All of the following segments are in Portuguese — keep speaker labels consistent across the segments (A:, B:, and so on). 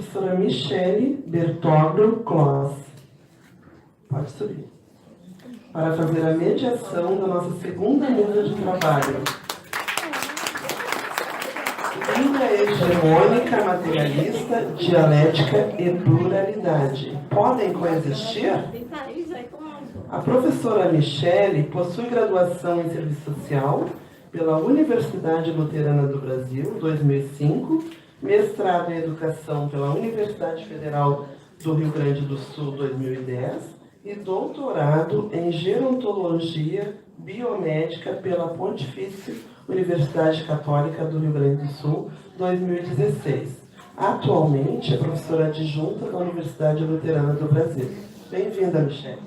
A: professora Michele Bertoglio Kloss. Pode subir. Para fazer a mediação da nossa segunda mesa de trabalho. Linha hegemônica, materialista, dialética e pluralidade. Podem coexistir? A professora Michele possui graduação em Serviço Social pela Universidade Luterana do Brasil, 2005, mestrado em Educação pela Universidade Federal do Rio Grande do Sul, 2010, e doutorado em Gerontologia Biomédica pela Pontifícia Universidade Católica do Rio Grande do Sul, 2016. Atualmente é professora adjunta da Universidade Luterana do Brasil. Bem-vinda, Michele.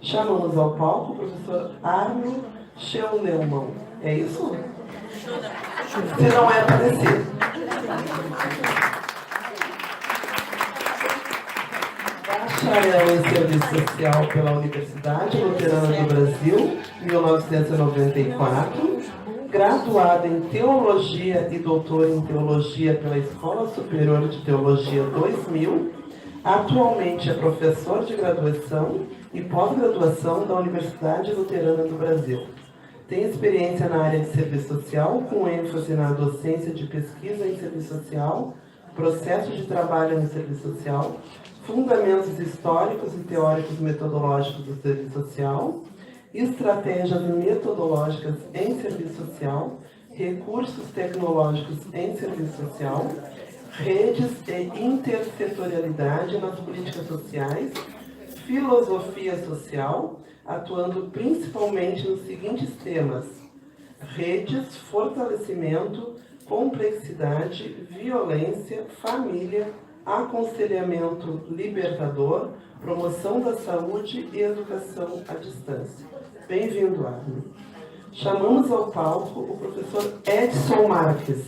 A: Chamamos ao palco o professor Arno Schellneumann. É isso? Se não é parecido. Bacharel em Serviço Social pela Universidade Luterana do Brasil, 1994. Graduada em Teologia e doutora em Teologia pela Escola Superior de Teologia 2000. Atualmente é professor de graduação e pós-graduação da Universidade Luterana do Brasil. Tem experiência na área de serviço social, com ênfase na docência de pesquisa em serviço social, processo de trabalho no serviço social, fundamentos históricos e teóricos metodológicos do serviço social, estratégias metodológicas em serviço social, recursos tecnológicos em serviço social, redes e intersetorialidade nas políticas sociais, filosofia social, atuando principalmente nos seguintes temas: redes, fortalecimento, complexidade, violência, família, aconselhamento libertador, promoção da saúde e educação à distância. Bem-vindo, Arno. Chamamos ao palco o professor Edson Marques,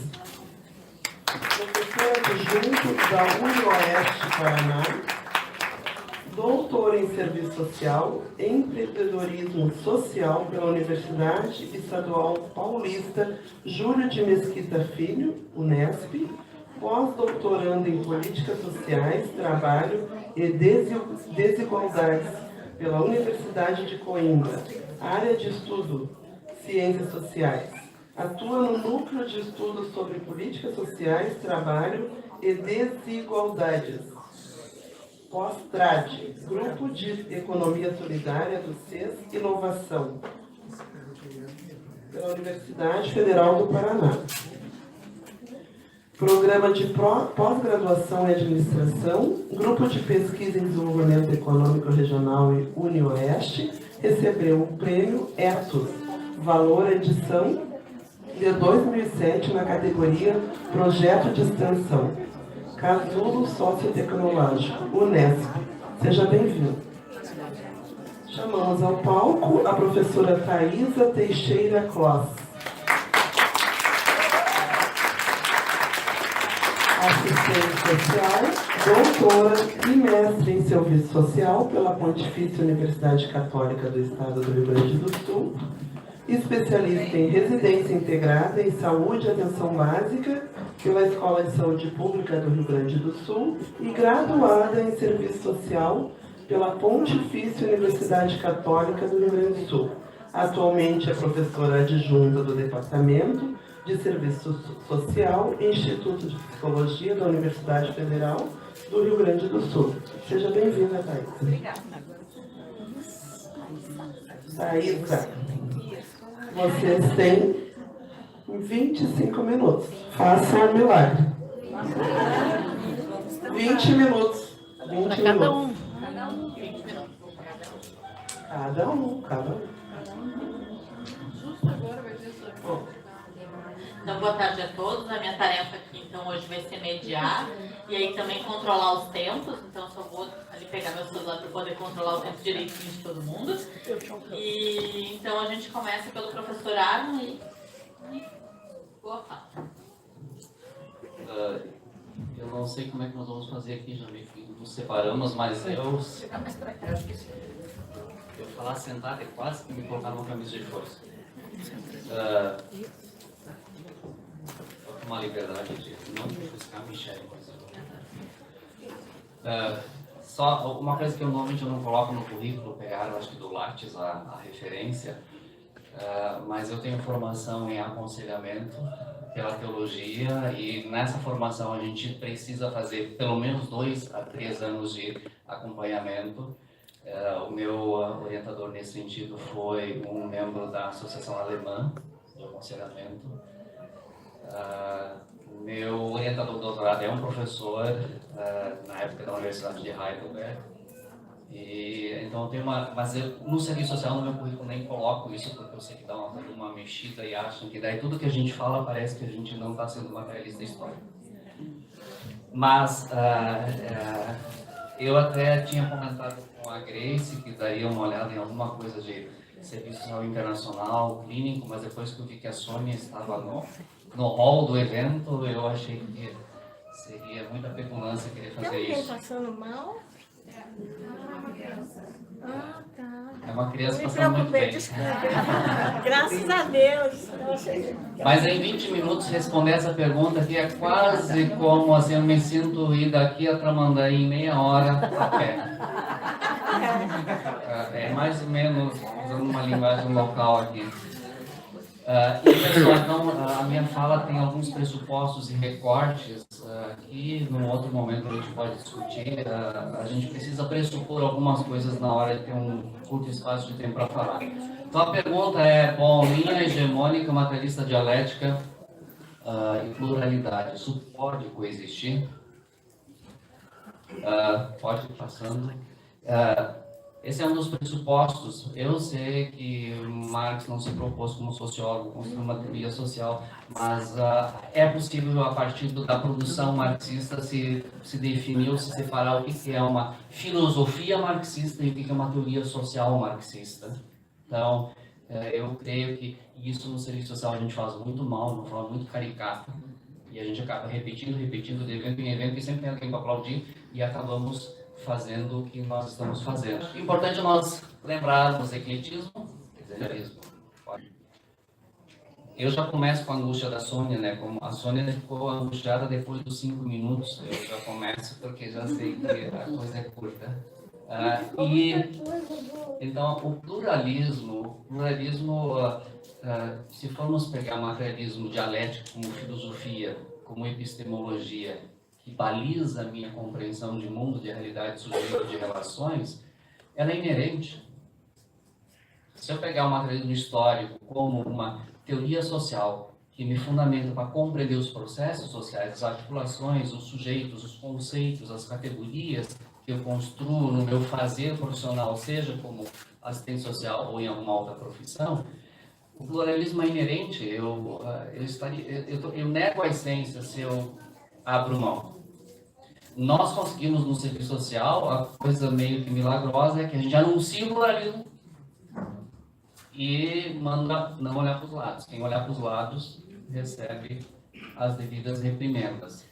A: professor adjunto da UniOeste Paraná, doutor em Serviço Social, Empreendedorismo Social pela Universidade Estadual Paulista Júlio de Mesquita Filho, Unesp, pós-doutorando em Políticas Sociais, Trabalho e Desigualdades pela Universidade de Coimbra, área de estudo Ciências Sociais. Atua no Núcleo de Estudos sobre Políticas Sociais, Trabalho e Desigualdades, Pós-Trad, Grupo de Economia Solidária do CES Inovação, pela Universidade Federal do Paraná. Programa de pós-graduação em administração, Grupo de Pesquisa em Desenvolvimento Econômico Regional e UniOeste, recebeu o prêmio Ethos, Valor Edição de 2007 na categoria Projeto de Extensão, Casulo Sociotecnológico, Unesp. Seja bem-vindo. Chamamos ao palco a professora Thaisa Teixeira Kloss, assistente social, doutora e mestre em Serviço Social pela Pontifícia Universidade Católica do Estado do Rio Grande do Sul, especialista em residência integrada em saúde e atenção básica pela Escola de Saúde Pública do Rio Grande do Sul e graduada em Serviço Social pela Pontifícia Universidade Católica do Rio Grande do Sul. Atualmente é professora adjunta do Departamento de Serviço Social e Instituto de Psicologia da Universidade Federal do Rio Grande do Sul. Seja bem-vinda, Thaisa.
B: Obrigada.
A: Thaisa, vocês têm 25 minutos. Façam um milagre. 20 minutos. 20 minutos. Cada um.
B: Justo agora vai ser sobre.
C: Então, boa tarde a todos. A minha tarefa aqui, então, hoje vai ser mediar e aí também controlar os tempos. Então, só vou ali pegar meu celular para poder controlar o tempo direitinho de todo mundo. E então a gente começa pelo professor Arno e boa fala.
D: Eu não sei como é que nós vamos fazer aqui, já meio que nos separamos, mas eu falar sentado é quase que me colocar numa camisa de força. Vou tomar a liberdade de não buscar Michele, Só uma coisa que eu normalmente não coloco no currículo, pegaram acho que do Lattes a referência, mas eu tenho formação em aconselhamento pela teologia e nessa formação a gente precisa fazer pelo menos 2 a 3 anos de acompanhamento. O meu orientador nesse sentido foi um membro da Associação Alemã de Aconselhamento. Meu orientador do doutorado é um professor na época da Universidade de Heidelberg. Então eu tenho mas eu, no serviço social no meu currículo nem coloco isso porque eu sei que dá uma mexida e acham que daí tudo que a gente fala parece que a gente não está sendo materialista histórico. Mas eu até tinha comentado com a Grace que daria uma olhada em alguma coisa de serviço social internacional, clínico, mas depois que eu vi que a Sônia estava no hall do evento, eu achei que seria muita petulância querer fazer isso.
E: Tem alguém passando mal? Ah, tá.
D: É uma criança
E: Eu me
D: passando muito
E: preocupei,
D: bem.
E: desculpa. Graças a Deus. Eu achei...
D: Mas em 20 minutos responder essa pergunta aqui é quase como assim, eu me sinto ir daqui a Tramandaí em meia hora a pé. É mais ou menos usando uma linguagem local aqui. E pessoal, então a minha fala tem alguns pressupostos e recortes que num outro momento a gente pode discutir. A gente precisa pressupor algumas coisas na hora de ter um curto espaço de tempo para falar. Então a pergunta é, bom, linha hegemônica, materialista dialética e pluralidade, isso pode coexistir? Pode ir passando. Esse é um dos pressupostos. Eu sei que Marx não se propôs como sociólogo construir uma teoria social, mas é possível, a partir da produção marxista, se definir ou se separar o que é uma filosofia marxista e o que é uma teoria social marxista. Então, eu creio que isso no serviço social a gente faz muito mal, de uma forma muito caricata, e a gente acaba repetindo, de evento em evento, e sempre tem alguém para aplaudir, e acabamos fazendo o que nós estamos fazendo. O importante é nós lembrarmos ecletismo e zenerismo. Eu já começo com a angústia da Sônia, né? Como a Sônia ficou angustiada depois dos 5 minutos, eu já começo porque já sei que a coisa é curta. Então, o pluralismo, se formos pegar materialismo dialético como filosofia, como epistemologia, que baliza a minha compreensão de mundo, de realidade, sujeito, de relações, ela é inerente. Se eu pegar o materialismo histórico como uma teoria social que me fundamenta para compreender os processos sociais, as articulações, os sujeitos, os conceitos, as categorias que eu construo no meu fazer profissional, seja como assistente social ou em alguma outra profissão, o pluralismo é inerente. Eu nego a essência se eu abro mão. Nós conseguimos no serviço social, a coisa meio que milagrosa é que a gente anuncia o pluralismo e manda não olhar para os lados. Quem olhar para os lados recebe as devidas reprimendas.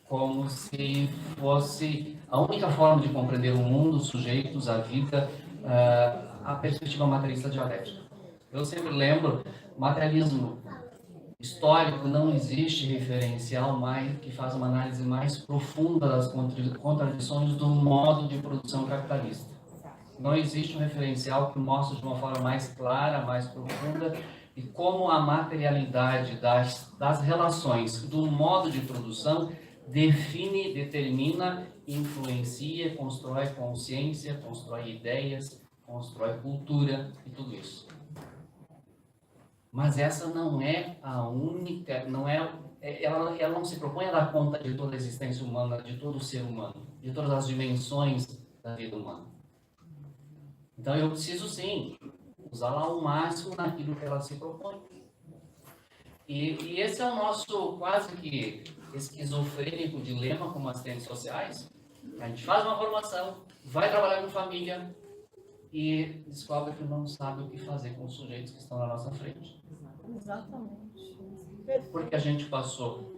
D: Como se fosse a única forma de compreender o mundo, os sujeitos, a vida, a perspectiva materialista dialética. Eu sempre lembro, materialismo histórico não existe referencial mais que faz uma análise mais profunda das contradições do modo de produção capitalista. Não existe um referencial que mostre de uma forma mais clara, mais profunda, e como a materialidade das relações do modo de produção define, determina, influencia, constrói consciência, constrói ideias, constrói cultura e tudo isso. Mas essa não é a única, ela não se propõe a dar conta de toda a existência humana, de todo o ser humano, de todas as dimensões da vida humana. Então eu preciso sim usá-la ao máximo naquilo que ela se propõe. E esse é o nosso quase que esquizofrênico dilema como assistentes sociais. A gente faz uma formação, vai trabalhar com família e descobre que não sabe o que fazer com os sujeitos que estão na nossa frente.
E: Exatamente.
D: Porque a gente passou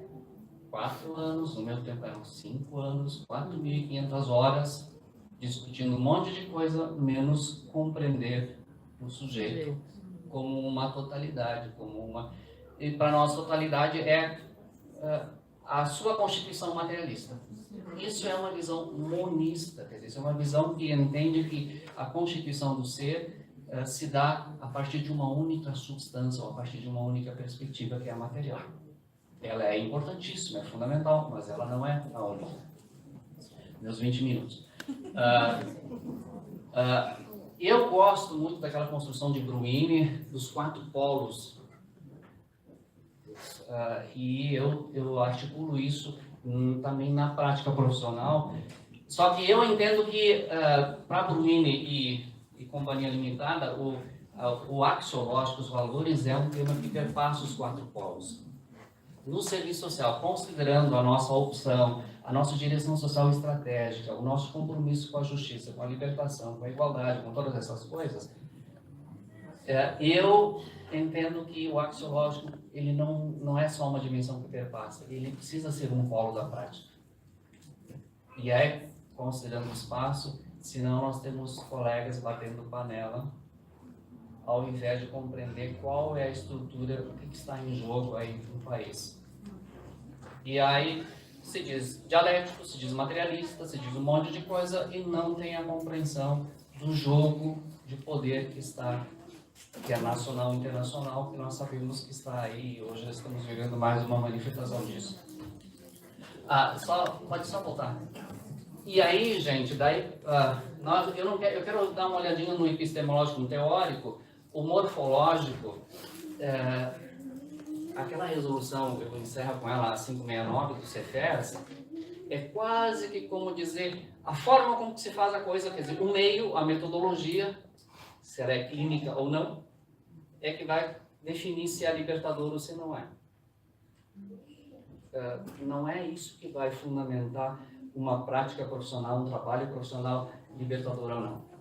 D: 4 anos, no meu tempo eram 5 anos, 4.500 horas, discutindo um monte de coisa, menos compreender o sujeito como uma totalidade, E para nós, totalidade é a sua constituição materialista. Isso é uma visão monista, quer dizer, isso é uma visão que entende que a constituição do ser se dá a partir de uma única substância, ou a partir de uma única perspectiva, que é a material. Ela é importantíssima, é fundamental, mas ela não é a única. Meus 20 minutos. Eu gosto muito daquela construção de Bruni dos 4 polos. E eu articulo isso também na prática profissional. Só que eu entendo que para Bruni e Companhia Limitada, o axiológico, os valores, é um tema que perpassa os 4 polos. No serviço social, considerando a nossa opção, a nossa direção social estratégica, o nosso compromisso com a justiça, com a libertação, com a igualdade, com todas essas coisas, eu entendo que o axiológico ele não é só uma dimensão que perpassa, ele precisa ser um polo da prática. E é considerando o espaço, senão nós temos colegas batendo panela, ao invés de compreender qual é a estrutura, o que está em jogo aí no país. E aí se diz dialético, se diz materialista, se diz um monte de coisa e não tem a compreensão do jogo de poder que é nacional e internacional, que nós sabemos que está aí, e hoje estamos vivendo mais uma manifestação disso. Pode só voltar. E aí, gente, eu quero dar uma olhadinha no epistemológico, no teórico. O morfológico, aquela resolução, eu encerro com ela, a 569 do Cefes, é quase que como dizer a forma como se faz a coisa, quer dizer, o meio, a metodologia, se ela é clínica ou não, é que vai definir se é libertador ou se não é. Não é isso que vai fundamentar uma prática profissional, um trabalho profissional libertador ou não.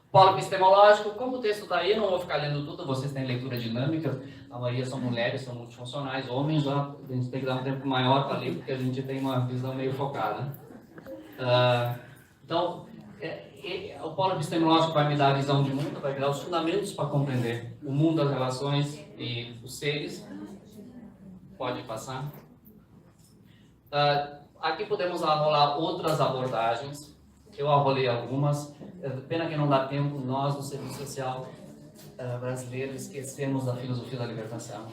D: Polo epistemológico, como o texto está aí, não vou ficar lendo tudo, vocês têm leitura dinâmica, a maioria são mulheres, são multifuncionais, homens já a gente tem que dar um tempo maior para ler, porque a gente tem uma visão meio focada. Então, o polo epistemológico vai me dar a visão de mundo, vai me dar os fundamentos para compreender o mundo, as relações e os seres. Pode passar. Aqui podemos arrolar outras abordagens. Eu arrolei algumas. Pena que não dá tempo. Nós, no serviço social brasileiro, esquecemos da filosofia da libertação.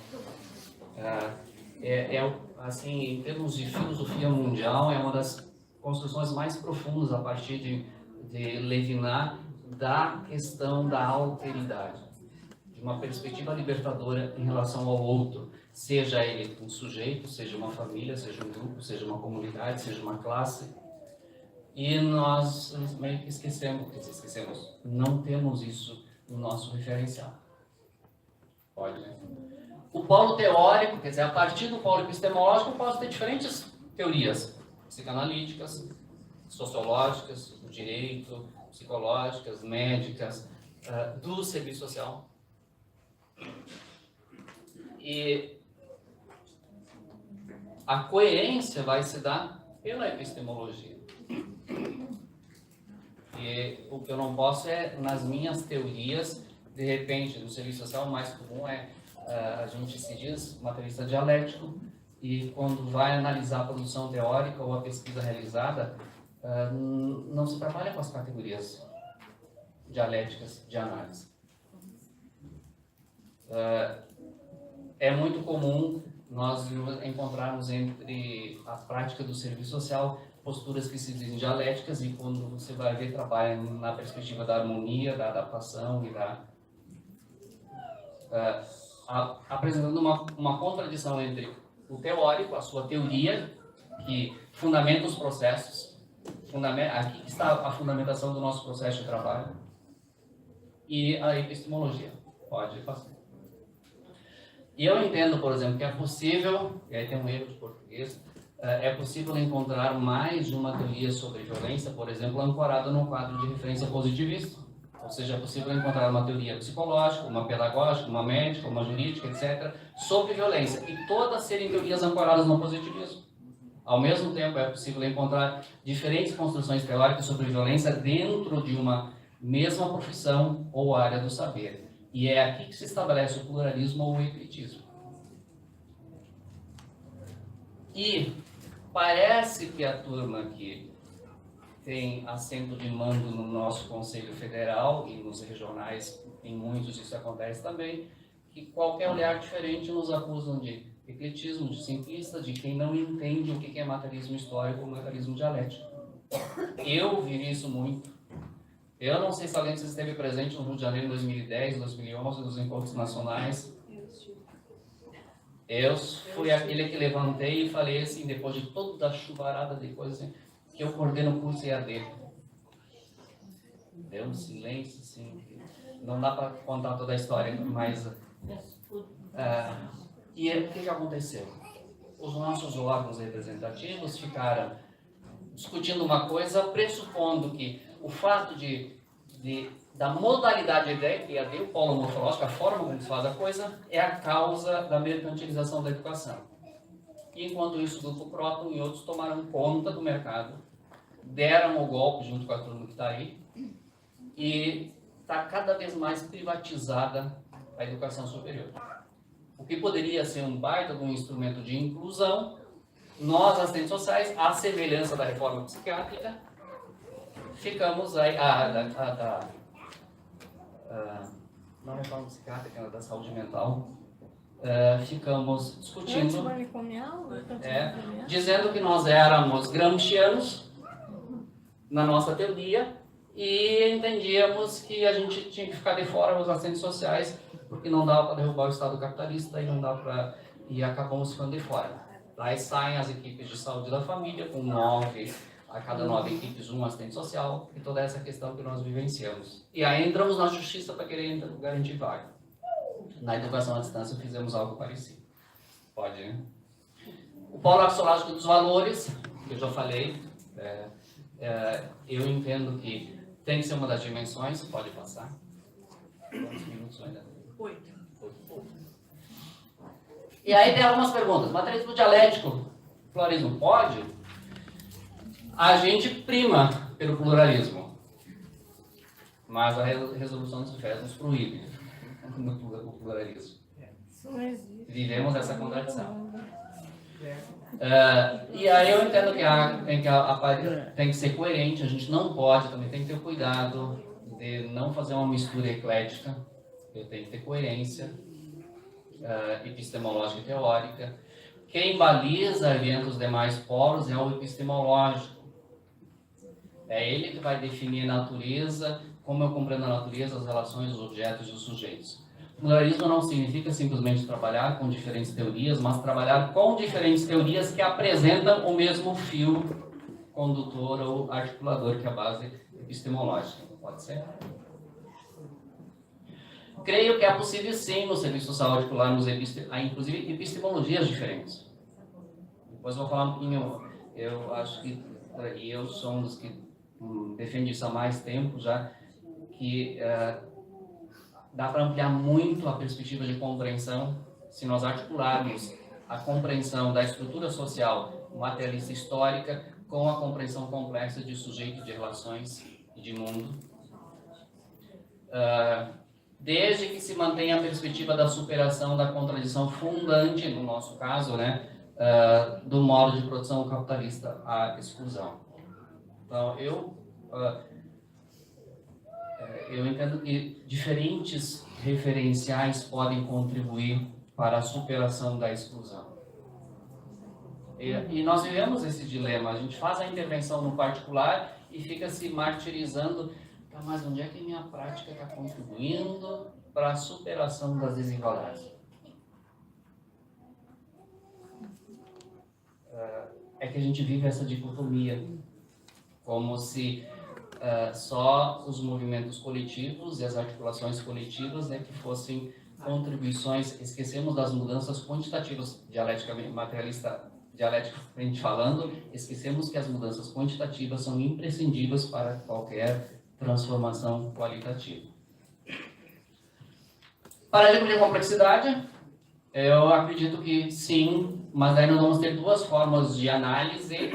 D: Assim, em termos de filosofia mundial, é uma das construções mais profundas a partir de Levinas da questão da alteridade, de uma perspectiva libertadora em relação ao outro, seja ele um sujeito, seja uma família, seja um grupo, seja uma comunidade, seja uma classe. E nós meio que esquecemos, não temos isso no nosso referencial. Pode, né? O polo teórico, quer dizer, a partir do polo epistemológico, eu posso ter diferentes teorias psicanalíticas, sociológicas, do direito, psicológicas, médicas, do serviço social. E a coerência vai se dar pela epistemologia. E o que eu não posso é, nas minhas teorias, de repente, no serviço social, o mais comum é a gente se diz materialista dialético, e quando vai analisar a produção teórica ou a pesquisa realizada, não se trabalha com as categorias dialéticas de análise. É muito comum nós encontrarmos entre a prática do serviço social posturas que se dizem dialéticas, e quando você vai ver, trabalha na perspectiva da harmonia, da adaptação e apresentando uma contradição entre o teórico, a sua teoria, que fundamenta os processos, aqui está a fundamentação do nosso processo de trabalho, e a epistemologia. Pode passar. E eu entendo, por exemplo, que é possível, e aí tem um erro de português, é possível encontrar mais de uma teoria sobre violência, por exemplo, ancorada no quadro de referência positivista. Ou seja, é possível encontrar uma teoria psicológica, uma pedagógica, uma médica, uma jurídica, etc., sobre violência, e todas serem teorias ancoradas no positivismo. Ao mesmo tempo, é possível encontrar diferentes construções teóricas sobre violência dentro de uma mesma profissão ou área do saber. E é aqui que se estabelece o pluralismo ou o ecletismo. E parece que a turma que tem assento de mando no nosso Conselho Federal e nos regionais, em muitos isso acontece também, que qualquer olhar diferente nos acusam de ecletismo, de simplista, de quem não entende o que é materialismo histórico ou materialismo dialético. Eu vivi isso muito. Eu não sei se alguém esteve presente no Rio de Janeiro em 2010, 2011, nos encontros nacionais. Eu fui aquele que levantei e falei assim, depois de toda a chuvarada de coisas assim, que eu coordeno o curso EAD. Deu um silêncio, assim, não dá para contar toda a história, mas... e o que aconteceu? Os nossos órgãos representativos ficaram discutindo uma coisa, pressupondo que o fato da modalidade da EAD, o polo morfológico, a forma como se faz a coisa, é a causa da mercantilização da educação. E enquanto isso, o Grupo Croton e outros tomaram conta do mercado, deram o golpe junto com a turma que está aí, e está cada vez mais privatizada a educação superior. O que poderia ser um baita de um instrumento de inclusão, nós, assistentes sociais, à semelhança da reforma psiquiátrica, ficamos aí, não reforma psiquiátrica, da saúde mental, ficamos discutindo, dizendo que nós éramos gramscianos na nossa teoria e entendíamos que a gente tinha que ficar de fora dos assistentes sociais porque não dava para derrubar o Estado capitalista e não dava para... e acabamos ficando de fora. Daí saem as equipes de saúde da família, com a cada 9 equipes, um assistente social, e toda essa questão que nós vivenciamos. E aí entramos na justiça para querer garantir vaga. Na educação à distância fizemos algo parecido. Pode, né? O polo axiológico dos valores, que eu já falei, eu entendo que tem que ser uma das dimensões, pode passar. Quantos minutos ainda?
B: 8.
D: E aí tem algumas perguntas. Materialismo dialético, pluralismo pode? A gente prima pelo pluralismo, mas a resolução dos FES nos proíbe o pluralismo. Vivemos essa contradição. E aí eu entendo que tem que ser coerente, a gente não pode, também tem que ter cuidado de não fazer uma mistura eclética, eu tenho que ter coerência epistemológica e teórica. Quem baliza ali entre os demais polos é o epistemológico. É ele que vai definir a natureza, como eu compreendo a natureza, as relações, os objetos e os sujeitos. Pluralismo não significa simplesmente trabalhar com diferentes teorias, mas trabalhar com diferentes teorias que apresentam o mesmo fio condutor ou articulador que é a base epistemológica. Pode ser? Creio que é possível sim no serviço social articularmos inclusive epistemologias diferentes. Depois eu vou falar um pouquinho, eu acho que, e eu sou um dos que defende isso há mais tempo já, que dá para ampliar muito a perspectiva de compreensão se nós articularmos a compreensão da estrutura social materialista histórica com a compreensão complexa de sujeito, de relações e de mundo. Desde que se mantenha a perspectiva da superação da contradição fundante, no nosso caso, né, do modo de produção capitalista à exclusão. Então, eu entendo que diferentes referenciais podem contribuir para a superação da exclusão. E nós vivemos esse dilema, a gente faz a intervenção no particular e fica se martirizando, tá, mas onde é que a minha prática está contribuindo para a superação das desigualdades? É que a gente vive essa dicotomia, como se só os movimentos coletivos e as articulações coletivas que fossem contribuições, esquecemos das mudanças quantitativas, dialeticamente materialista, dialeticamente falando, esquecemos que as mudanças quantitativas são imprescindíveis para qualquer transformação qualitativa. Paradigma de complexidade, eu acredito que sim, mas aí nós vamos ter duas formas de análise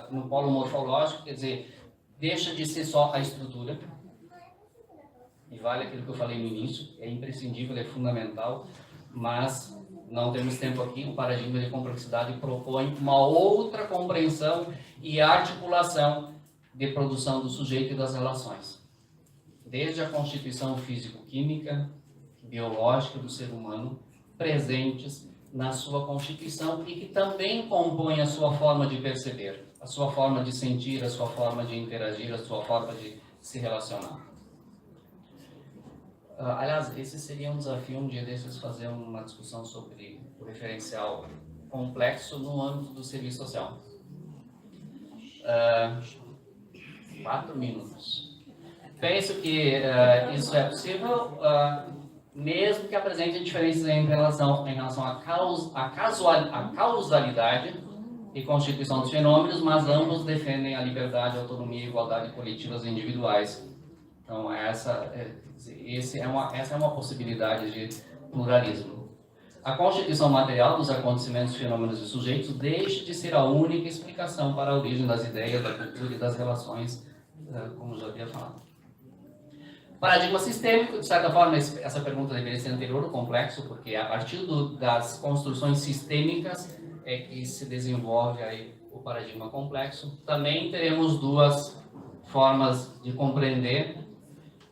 D: no polo morfológico, quer dizer, deixa de ser só a estrutura, e vale aquilo que eu falei no início, é imprescindível, é fundamental, mas não temos tempo aqui, o paradigma de complexidade propõe uma outra compreensão e articulação de produção do sujeito e das relações. Desde a constituição físico-química, biológica do ser humano, presentes na sua constituição e que também compõem a sua forma de perceber, a sua forma de sentir, a sua forma de interagir, a sua forma de se relacionar. Aliás, esse seria um desafio um dia desses, fazer uma discussão sobre o referencial complexo no âmbito do serviço social. 4 minutos. Penso que isso é possível, mesmo que apresente diferenças em relação à causalidade e constituição dos fenômenos, mas ambos defendem a liberdade, a autonomia e a igualdade coletivas e individuais. Então, essa é uma possibilidade de pluralismo. A constituição material dos acontecimentos, fenômenos e sujeitos deixa de ser a única explicação para a origem das ideias, da cultura e das relações, como já havia falado. Paradigma sistêmico, de certa forma, essa pergunta deveria ser anterior ao complexo, porque a partir das construções sistêmicas é que se desenvolve aí o paradigma complexo. Também teremos 2 formas de compreender.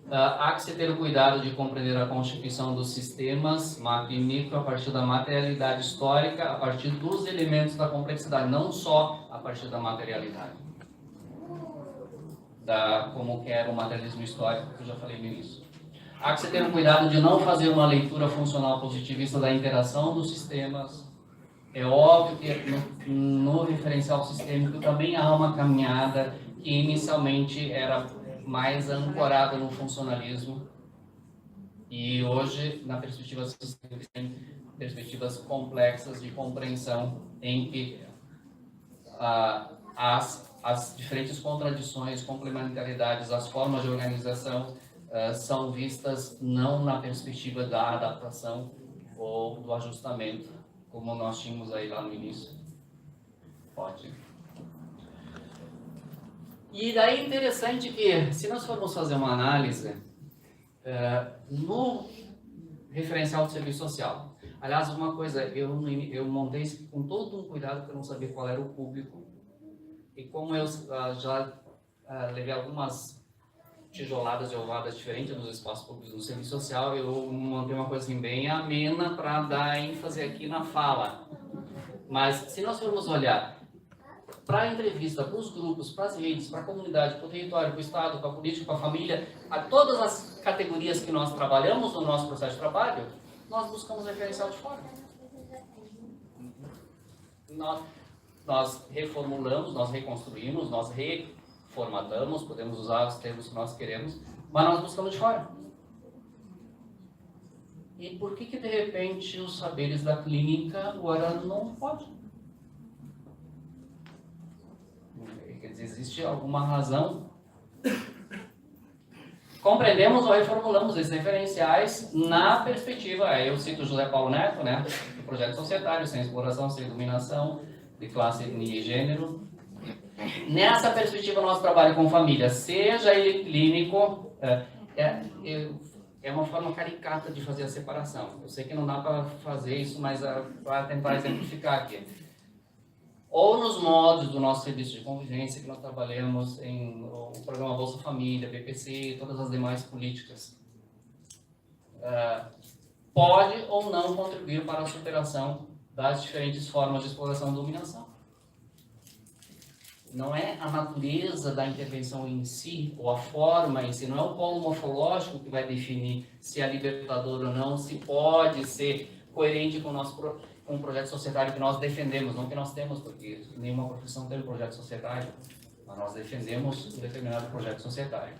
D: Há que se ter o cuidado de compreender a constituição dos sistemas macro e micro a partir da materialidade histórica, a partir dos elementos da complexidade, não só a partir da materialidade. Como que era o materialismo histórico, que eu já falei no início. Há que se ter o cuidado de não fazer uma leitura funcional positivista da interação dos sistemas. É óbvio que no referencial sistêmico também há uma caminhada que inicialmente era mais ancorada no funcionalismo e hoje na perspectiva sistêmica tem perspectivas complexas de compreensão em que as diferentes contradições, complementaridades, as formas de organização são vistas não na perspectiva da adaptação ou do ajustamento, como nós tínhamos aí lá no início. Pode. E daí é interessante que, se nós formos fazer uma análise no referencial do serviço social, aliás, uma coisa, eu montei isso com todo um cuidado para não saber qual era o público, e como eu já levei algumas tijoladas e ovadas diferentes nos espaços públicos do serviço social, eu montei uma coisa assim bem amena para dar ênfase aqui na fala. Mas se nós formos olhar para a entrevista, para os grupos, para as redes, para a comunidade, para o território, para o Estado, para a política, para a família, a todas as categorias que nós trabalhamos no nosso processo de trabalho, nós buscamos referencial de fora. Nós reformulamos, nós reconstruímos, nós reformatamos, podemos usar os termos que nós queremos, mas nós buscamos de fora. E por que de repente os saberes da clínica agora não podem? Quer dizer, existe alguma razão? Compreendemos ou reformulamos esses referenciais na perspectiva, eu cito José Paulo Neto, né, do projeto societário, sem exploração, sem dominação, de classe, etnia e gênero. Nessa perspectiva, nosso trabalho com família, seja ele clínico, é uma forma caricata de fazer a separação. Eu sei que não dá para fazer isso, mas para tentar exemplificar aqui. Ou nos modos do nosso serviço de convivência, que nós trabalhamos em o programa Bolsa Família, BPC e todas as demais políticas, pode ou não contribuir para a superação das diferentes formas de exploração e dominação. Não é a natureza da intervenção em si, ou a forma em si, não é o polo morfológico que vai definir se é libertador ou não, se pode ser coerente com o projeto societário que nós defendemos, não que nós temos, porque nenhuma profissão tem um projeto societário, mas nós defendemos um determinado projeto societário.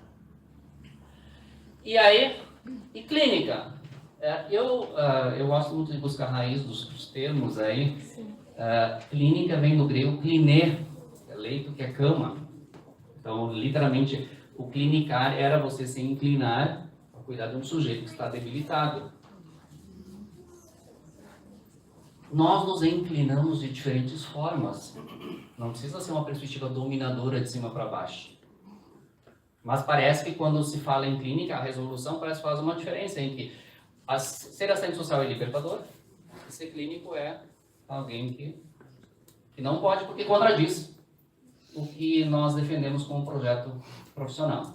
D: E aí, e clínica? Eu gosto muito de buscar a raiz dos termos aí. Clínica vem do grego kliné, leito, que é cama. Então, literalmente, o clinicar era você se inclinar para cuidar de um sujeito que está debilitado. Nós nos inclinamos de diferentes formas. Não precisa ser uma perspectiva dominadora de cima para baixo. Mas parece que quando se fala em clínica, a resolução parece que faz uma diferença em que ser assistente social é libertador, E ser clínico é alguém que não pode, porque contradiz o que nós defendemos como projeto profissional.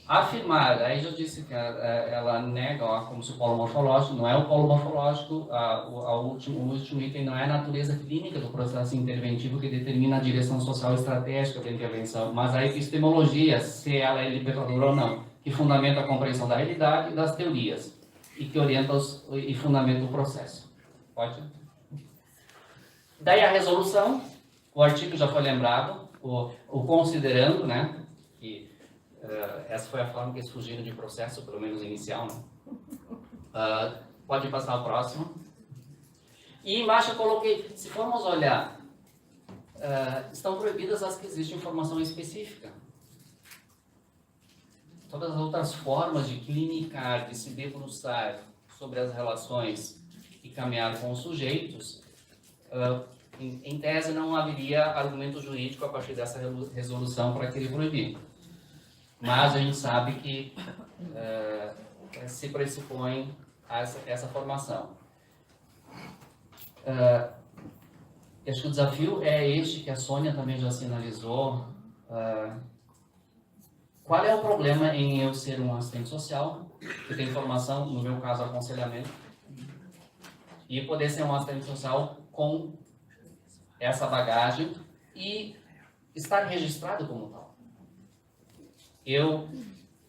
D: Afirmar, aí já disse que ela nega como se o polo morfológico, não é o polo morfológico, o último item não é a natureza clínica do processo interventivo que determina a direção social estratégica da intervenção, mas a epistemologia, se ela é libertadora ou não, que fundamenta a compreensão da realidade e das teorias, e que orienta e fundamenta o processo. Pode? Daí a resolução, o artigo já foi lembrado, o considerando, né, que essa foi a forma que eles fugiram de processo, pelo menos inicial, né? Pode passar ao próximo. E embaixo eu coloquei, se formos olhar, estão proibidas as que existe informação específica. Todas as outras formas de clinicar, de se debruçar sobre as relações e caminhar com os sujeitos, em tese não haveria argumento jurídico a partir dessa resolução para querer proibir. Mas a gente sabe que se pressupõe essa formação. Acho que o desafio é este que a Sônia também já sinalizou. Qual é o problema em eu ser um assistente social, que tem formação, no meu caso, aconselhamento, e poder ser um assistente social com essa bagagem e estar registrado como tal? Eu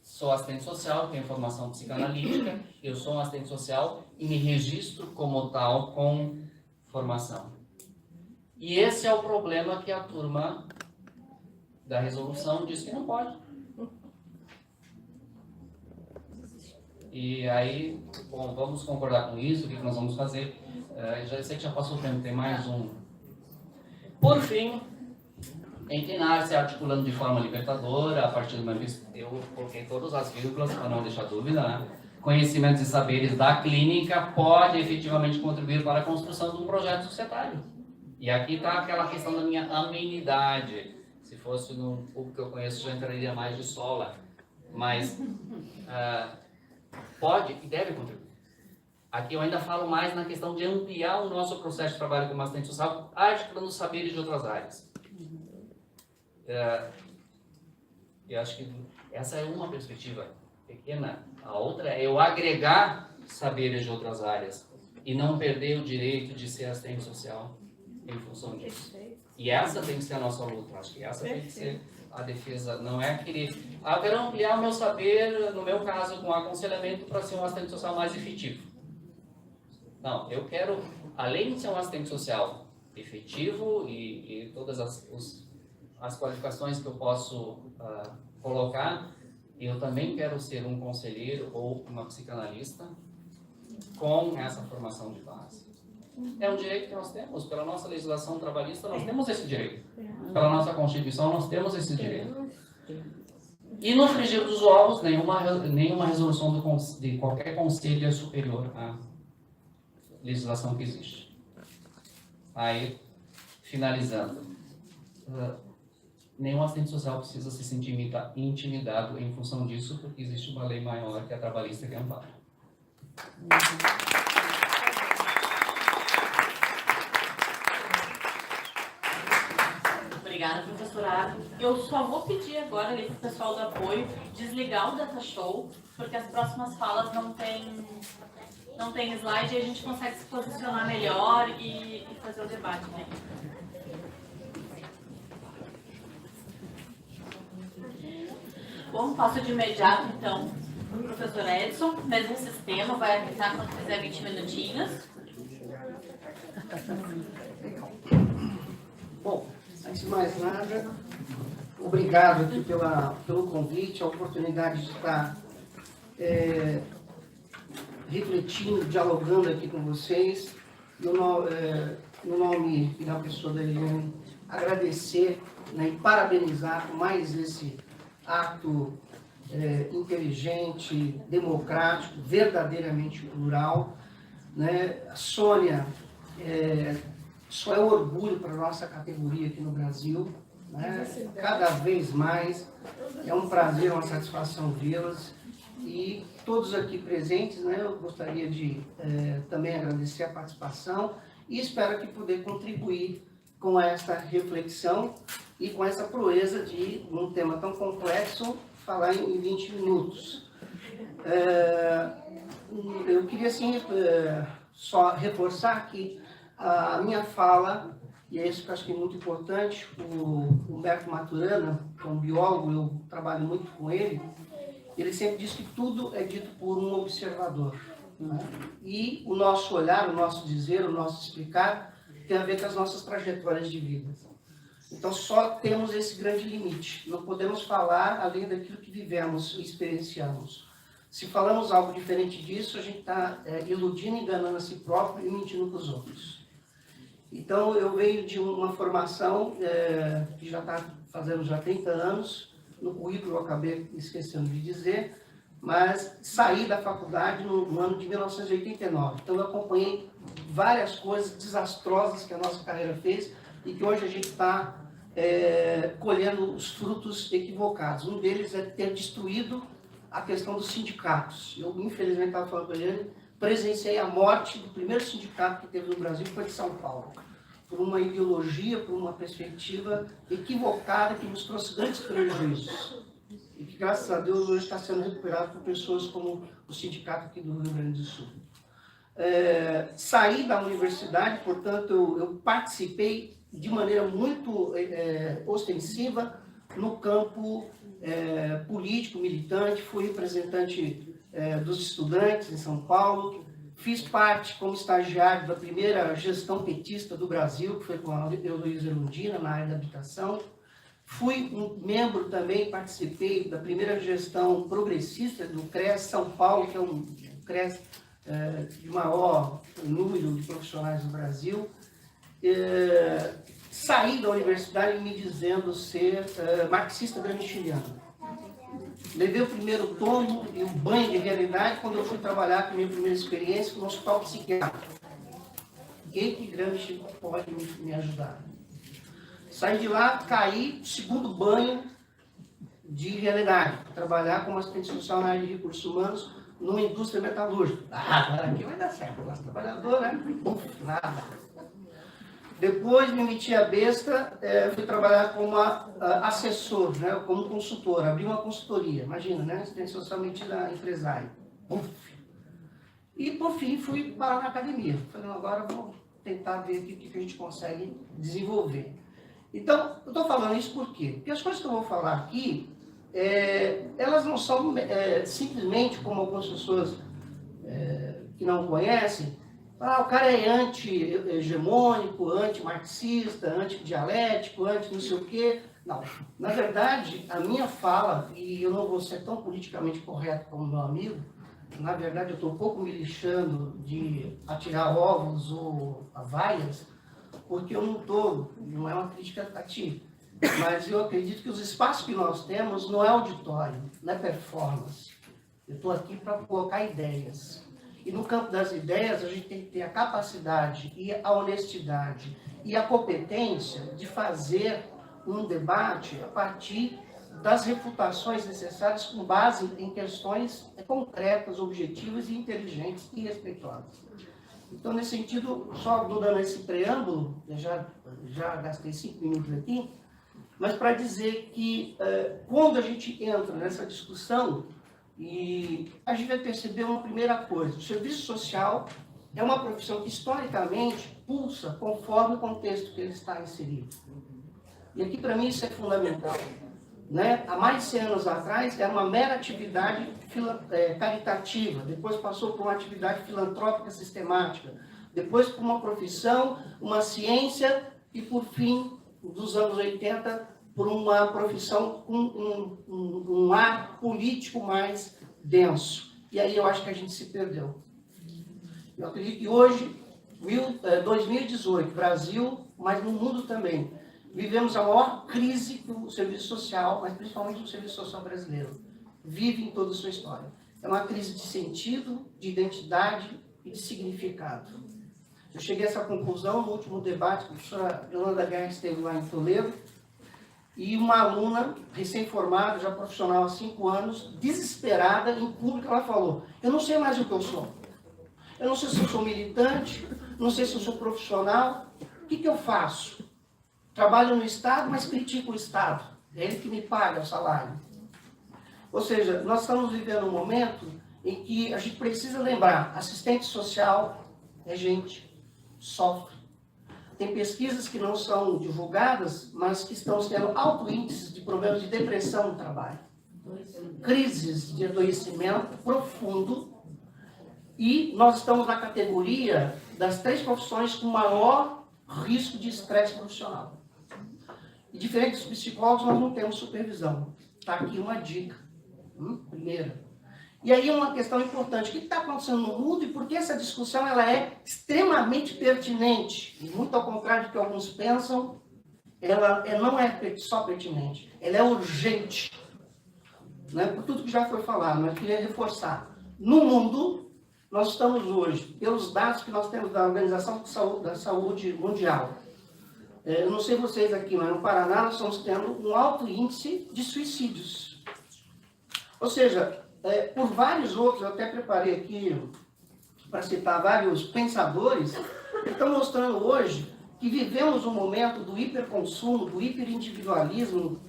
D: sou assistente social, tenho formação psicanalítica, eu sou um assistente social e me registro como tal com formação. E esse é o problema que a turma da resolução diz que não pode. E aí, bom, vamos concordar com isso, o que nós vamos fazer? Já sei que já passou o tempo, tem mais um. Por fim, inclinar-se articulando de forma libertadora, a partir do momento que eu coloquei todas as vírgulas para não deixar dúvida, né? Conhecimentos e saberes da clínica pode efetivamente contribuir para a construção de um projeto societário. E aqui está aquela questão da minha amenidade. Se fosse no público que eu conheço, já entraria mais de sola. Mas pode e deve contribuir. Aqui eu ainda falo mais na questão de ampliar o nosso processo de trabalho como assistente social, articulando saberes de outras áreas. Eu acho que essa é uma perspectiva pequena. A outra é eu agregar saberes de outras áreas e não perder o direito de ser assistente social em função disso. E essa tem que ser a nossa luta. Acho que essa tem que ser a defesa. Não é querer quero ampliar o meu saber, no meu caso, com aconselhamento, para ser um assistente social mais efetivo. Não, eu quero, além de ser um assistente social efetivo e todas as qualificações que eu posso colocar, eu também quero ser um conselheiro ou uma psicanalista com essa formação de base. É um direito que nós temos, pela nossa legislação trabalhista, nós temos esse direito. Pela nossa Constituição, nós temos esse direito. E no frigir dos ovos, nenhuma resolução de qualquer conselho é superior à legislação que existe. Aí, finalizando, nenhum assistente social precisa se sentir intimidado em função disso, porque existe uma lei maior que é a trabalhista que ampara.
C: Obrigada, professora. Eu só vou pedir agora ali para o pessoal do apoio desligar o data show, porque as próximas falas não tem slide e a gente consegue se posicionar melhor e fazer o debate, né? Bom, passo de imediato, então, para o professor Edson. Mesmo sistema, vai apitar quando fizer 20 minutinhos.
F: Bom, antes de mais nada, obrigado aqui pelo convite, a oportunidade de estar refletindo, dialogando aqui com vocês. No nome e na pessoa da Eliane, agradecer, né, e parabenizar por mais esse ato inteligente, democrático, verdadeiramente plural, né? A Sônia só é um orgulho para a nossa categoria aqui no Brasil, né? Cada vez mais é um prazer, uma satisfação vê-las, e todos aqui presentes, né, eu gostaria de também agradecer a participação e espero que poder contribuir com essa reflexão e com essa proeza de um tema tão complexo, falar em 20 minutos. Eu queria, assim, só reforçar que a minha fala, e é isso que eu acho que é muito importante, o Humberto Maturana, que é um biólogo, eu trabalho muito com ele sempre diz que tudo é dito por um observador, né? E o nosso olhar, o nosso dizer, o nosso explicar, tem a ver com as nossas trajetórias de vida. Então, só temos esse grande limite. Não podemos falar além daquilo que vivemos e experienciamos. Se falamos algo diferente disso, a gente está iludindo, enganando a si próprio e mentindo para os outros. Então, eu venho de uma formação que já está fazendo já 30 anos. No currículo eu acabei esquecendo de dizer, mas saí da faculdade no ano de 1989. Então, eu acompanhei várias coisas desastrosas que a nossa carreira fez e que hoje a gente está colhendo os frutos equivocados. Um deles é ter destruído a questão dos sindicatos. Eu, infelizmente, estava falando com ele, presenciei a morte do primeiro sindicato que teve no Brasil, que foi de São Paulo, por uma ideologia, por uma perspectiva equivocada que nos trouxe grandes prejuízos. E que, graças a Deus, hoje está sendo recuperado por pessoas como o sindicato aqui do Rio Grande do Sul. Saí da universidade, portanto, eu participei de maneira muito ostensiva no campo político, militante, fui representante dos estudantes em São Paulo, fiz parte como estagiário da primeira gestão petista do Brasil, que foi com a Heloísa Erundina, na área da habitação. Fui um membro também, participei da primeira gestão progressista do CRES São Paulo, que é um CRES de maior número de profissionais no Brasil. Saí da universidade me dizendo ser marxista gramsciano. Levei o primeiro tombo e o banho de realidade quando eu fui trabalhar com a minha primeira experiência no hospital psiquiátrico. Quem que Gramsci pode me ajudar? Saí de lá, caí, segundo banho de realidade, trabalhar como assistente social na área de recursos humanos numa indústria metalúrgica. Agora aqui vai dar certo, nosso trabalhador, né? Nada. Depois me meti a besta, fui trabalhar como assessor, né, como consultor, abri uma consultoria, imagina, né, assistente social metida empresário. E por fim fui parar na academia. Falei, agora vou tentar ver o que a gente consegue desenvolver. Então, eu estou falando isso por quê? Porque as coisas que eu vou falar aqui, elas não são simplesmente como algumas pessoas que não conhecem. O cara é anti-hegemônico, anti-marxista, anti-dialético, anti-não sei o quê. Não. Na verdade, a minha fala, e eu não vou ser tão politicamente correto como meu amigo, na verdade eu estou um pouco me lixando de atirar ovos ou vaias, porque eu não é uma crítica a ti, mas eu acredito que os espaços que nós temos não é auditório, não é performance. Eu estou aqui para colocar ideias. E no campo das ideias, a gente tem que ter a capacidade e a honestidade e a competência de fazer um debate a partir das refutações necessárias com base em questões concretas, objetivas e inteligentes e respeitosas. Então, nesse sentido, só vou dando esse preâmbulo, eu já gastei 5 minutos aqui, mas para dizer que quando a gente entra nessa discussão, e a gente vai perceber uma primeira coisa: o serviço social é uma profissão que historicamente pulsa conforme o contexto que ele está inserido. E aqui para mim isso é fundamental. Né? Há mais de 100 anos atrás era uma mera atividade caritativa, depois passou por uma atividade filantrópica sistemática, depois por uma profissão, uma ciência e por fim, dos anos 80, por uma profissão com um ar político mais denso. E aí eu acho que a gente se perdeu. Eu acredito que hoje, 2018, Brasil, mas no mundo também, vivemos a maior crise que o serviço social, mas principalmente o serviço social brasileiro, vive em toda a sua história. É uma crise de sentido, de identidade e de significado. Eu cheguei a essa conclusão no último debate que a professora Yolanda Guerra esteve lá em Toledo, e uma aluna recém-formada, já profissional há 5 anos, desesperada, em público, ela falou: eu não sei mais o que eu sou. Eu não sei se eu sou militante, não sei se eu sou profissional. O que eu faço? Trabalho no Estado, mas critico o Estado. É ele que me paga o salário. Ou seja, nós estamos vivendo um momento em que a gente precisa lembrar: assistente social é gente, sofre. Tem pesquisas que não são divulgadas, mas que estão sendo alto índices de problemas de depressão no trabalho. Crises de adoecimento profundo. E nós estamos na categoria das 3 profissões com maior risco de estresse profissional. E diferente dos psicólogos, nós não temos supervisão. Está aqui uma dica. Primeira. E aí uma questão importante: o que está acontecendo no mundo e por que essa discussão ela é extremamente pertinente? E muito ao contrário do que alguns pensam, ela não é só pertinente, ela é urgente. Né? Por tudo que já foi falado, mas eu queria reforçar. No mundo, nós estamos hoje, pelos dados que nós temos da Organização da Saúde Mundial, eu não sei vocês aqui, mas no Paraná nós estamos tendo um alto índice de suicídios. Ou seja, por vários outros, eu até preparei aqui para citar vários pensadores, que estão mostrando hoje que vivemos um momento do hiperconsumo, do hiperindividualismo,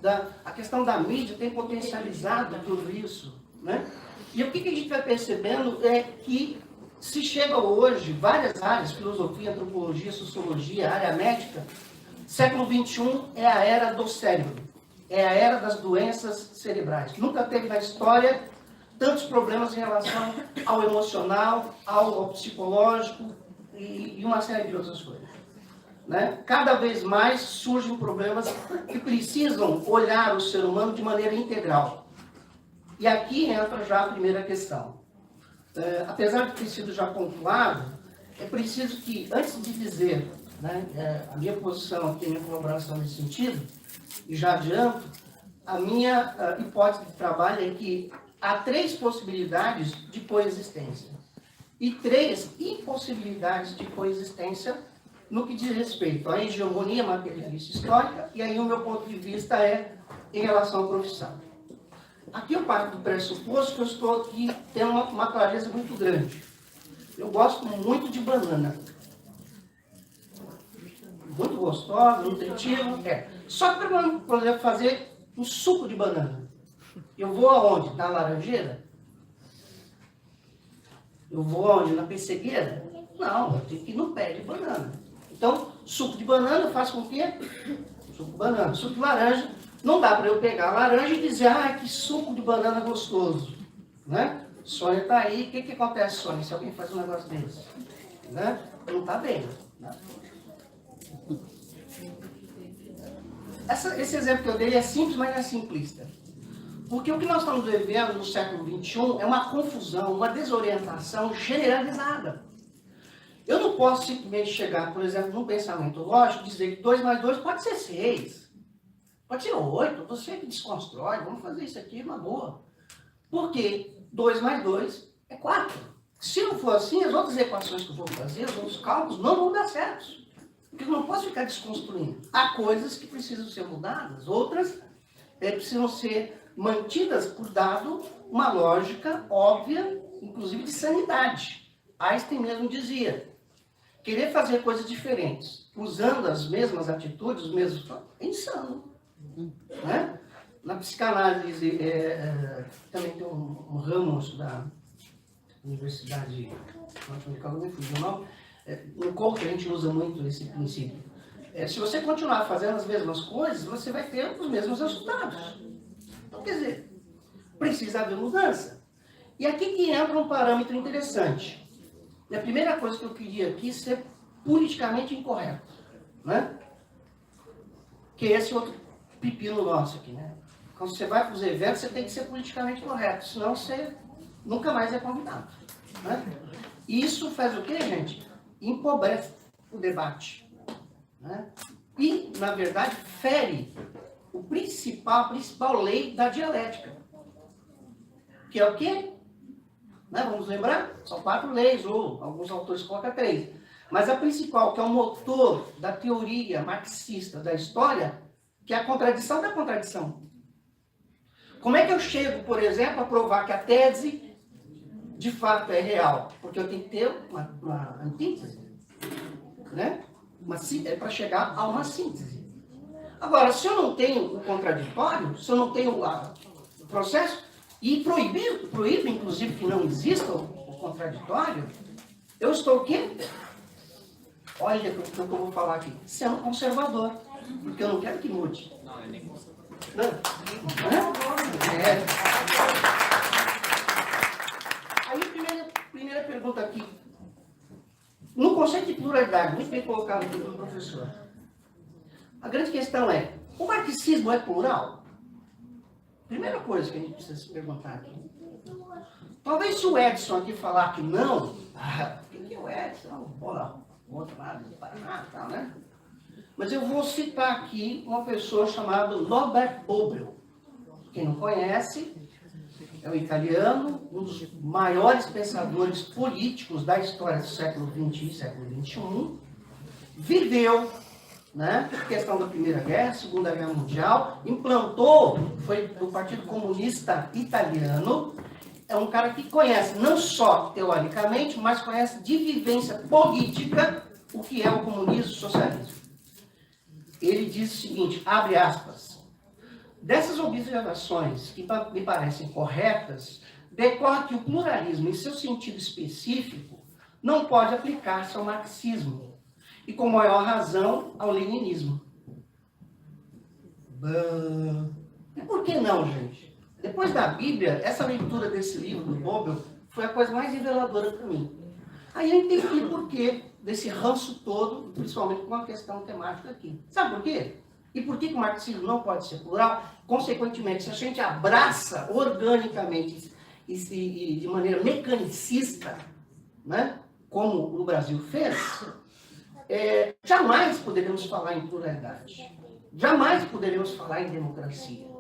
F: a questão da mídia tem potencializado tudo isso, né? E o que a gente vai percebendo é que se chega hoje, várias áreas, filosofia, antropologia, sociologia, área médica, século XXI é a era do cérebro, é a era das doenças cerebrais. Nunca teve na história tantos problemas em relação ao emocional, ao psicológico e uma série de outras coisas. Né? Cada vez mais surgem problemas que precisam olhar o ser humano de maneira integral. E aqui entra já a primeira questão. Apesar de ter sido já pontuado, é preciso que, antes de dizer, né, a minha posição aqui, a minha colaboração nesse sentido, e já adianto, a minha hipótese de trabalho é que há 3 possibilidades de coexistência e 3 impossibilidades de coexistência no que diz respeito à hegemonia materialista histórica, e aí o meu ponto de vista é em relação à profissão. Aqui eu parto do pressuposto que eu estou aqui tendo uma clareza muito grande. Eu gosto muito de banana. Muito gostosa, nutritiva. Só que para poder fazer um suco de banana, eu vou aonde? Na laranjeira? Eu vou aonde? Na pessegueira? Não, eu tenho que ir no pé de banana. Então, suco de banana eu faço com o quê? Suco de banana. Suco de laranja. Não dá para eu pegar a laranja e dizer: ah, que suco de banana gostoso. Né? Sônia está aí. O que acontece, Sônia, se alguém faz um negócio desse? Né? Não está bem. Né? Esse exemplo que eu dei é simples, mas não é simplista. Porque o que nós estamos vivendo no século XXI é uma confusão, uma desorientação generalizada. Eu não posso simplesmente chegar, por exemplo, num pensamento lógico, dizer que 2 mais 2 pode ser 6. Pode ser 8, você que desconstrói, vamos fazer isso aqui uma boa. Porque 2 mais 2 é 4. Se não for assim, as outras equações que eu vou fazer, os outros cálculos, não vão dar certo. Porque eu não posso ficar desconstruindo. Há coisas que precisam ser mudadas, outras precisam ser mantidas por dado uma lógica óbvia, inclusive de sanidade. Einstein mesmo dizia: querer fazer coisas diferentes, usando as mesmas atitudes, os mesmos... é insano. Né? Na psicanálise, também tem um ramo da Universidade Norte-Americana, me fugiu o nome, no corpo a gente usa muito esse princípio. Se você continuar fazendo as mesmas coisas, você vai ter os mesmos resultados. Então, quer dizer, precisa haver mudança. E aqui que entra um parâmetro interessante. E a primeira coisa que eu queria aqui é ser politicamente incorreto. Né? Que é esse outro pepino nosso aqui, né? Quando você vai para os eventos, você tem que ser politicamente correto, senão você nunca mais é convidado. Né? E isso faz o quê, gente? Empobrece o debate. Né? E, na verdade, fere a principal lei da dialética. Que é o quê? Né? Vamos lembrar? São 4 leis, ou alguns autores colocam 3. Mas a principal, que é o motor da teoria marxista da história, que é a contradição da contradição. Como é que eu chego, por exemplo, a provar que a tese de fato é real? Porque eu tenho que ter uma antítese, né? É para chegar a uma síntese. Agora, se eu não tenho o contraditório, se eu não tenho o processo, e proíbe, inclusive, que não exista o contraditório, eu estou o quê? Olha o que eu vou falar aqui. Sendo conservador. Porque eu não quero que mude. Não, é nem conservador. Não. Aí, primeira pergunta aqui. No conceito de pluralidade, muito bem colocado aqui pelo professor. A grande questão é, o marxismo é plural? Primeira coisa que a gente precisa se perguntar aqui. Talvez se o Edson aqui falar que não, quem é o Edson? Olha, outro lado do Paraná e tal, né? Mas eu vou citar aqui uma pessoa chamada Norbert Bobbio. Quem não conhece, é um italiano, um dos maiores pensadores políticos da história do século XX e século XXI. Viveu, né, a questão da Primeira Guerra, Segunda Guerra Mundial, implantou, foi do Partido Comunista Italiano. É um cara que conhece, não só teoricamente, mas conhece de vivência política o que é o comunismo e o socialismo. Ele diz o seguinte, abre aspas, dessas observações que me parecem corretas, decorre que o pluralismo, em seu sentido específico, não pode aplicar-se ao marxismo, e com maior razão ao leninismo. E por que não, gente? Depois da Bíblia, essa leitura desse livro do Bobbio foi a coisa mais reveladora para mim. Aí eu entendi por quê desse ranço todo, principalmente com a questão temática aqui. Sabe por quê? E por que o marxismo não pode ser plural? Consequentemente, se a gente abraça organicamente e de maneira mecanicista, né, como o Brasil fez, jamais poderemos falar em pluralidade. Jamais poderemos falar em democracia.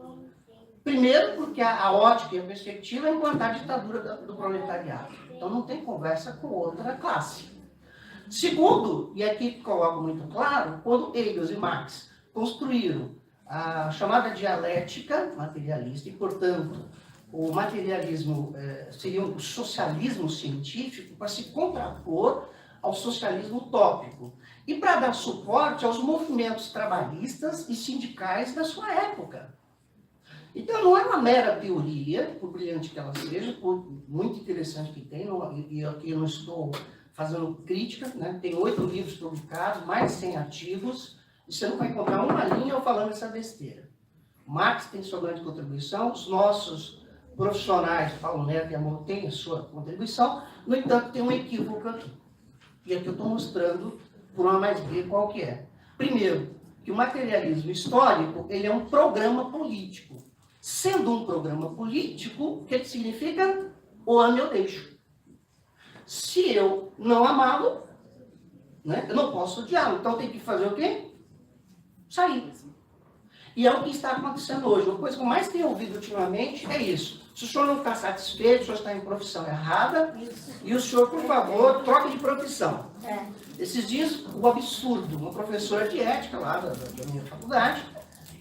F: Primeiro, porque a ótica e a perspectiva é implantar a ditadura do proletariado. Então não tem conversa com outra classe. Segundo, e aqui coloco muito claro, quando Engels e Marx construíram a chamada dialética materialista, e, portanto, o materialismo seria o socialismo científico para se contrapor ao socialismo utópico e para dar suporte aos movimentos trabalhistas e sindicais da sua época. Então, não é uma mera teoria, por brilhante que ela seja, por muito interessante que tem, e aqui eu não estou fazendo crítica, né? Tem 8 livros publicados, mais de 100 artigos, e você não vai encontrar uma linha eu falando essa besteira. Marx tem sua grande contribuição, os nossos profissionais, Paulo Neto e Amor, têm a sua contribuição, no entanto, tem um equívoco aqui. E aqui eu estou mostrando por uma mais B qual que é. Primeiro, que o materialismo histórico, ele é um programa político. Sendo um programa político, o que significa? Ou ame ou deixo. Se eu não amá-lo, né, eu não posso odiá-lo. Então tem que fazer o quê? Sair. E é o que está acontecendo hoje. Uma coisa que eu mais tenho ouvido ultimamente é isso. Se o senhor não está satisfeito, o senhor está em profissão errada, e o senhor, por favor, troque de profissão. Esses dias, o absurdo, uma professora de ética lá da minha faculdade,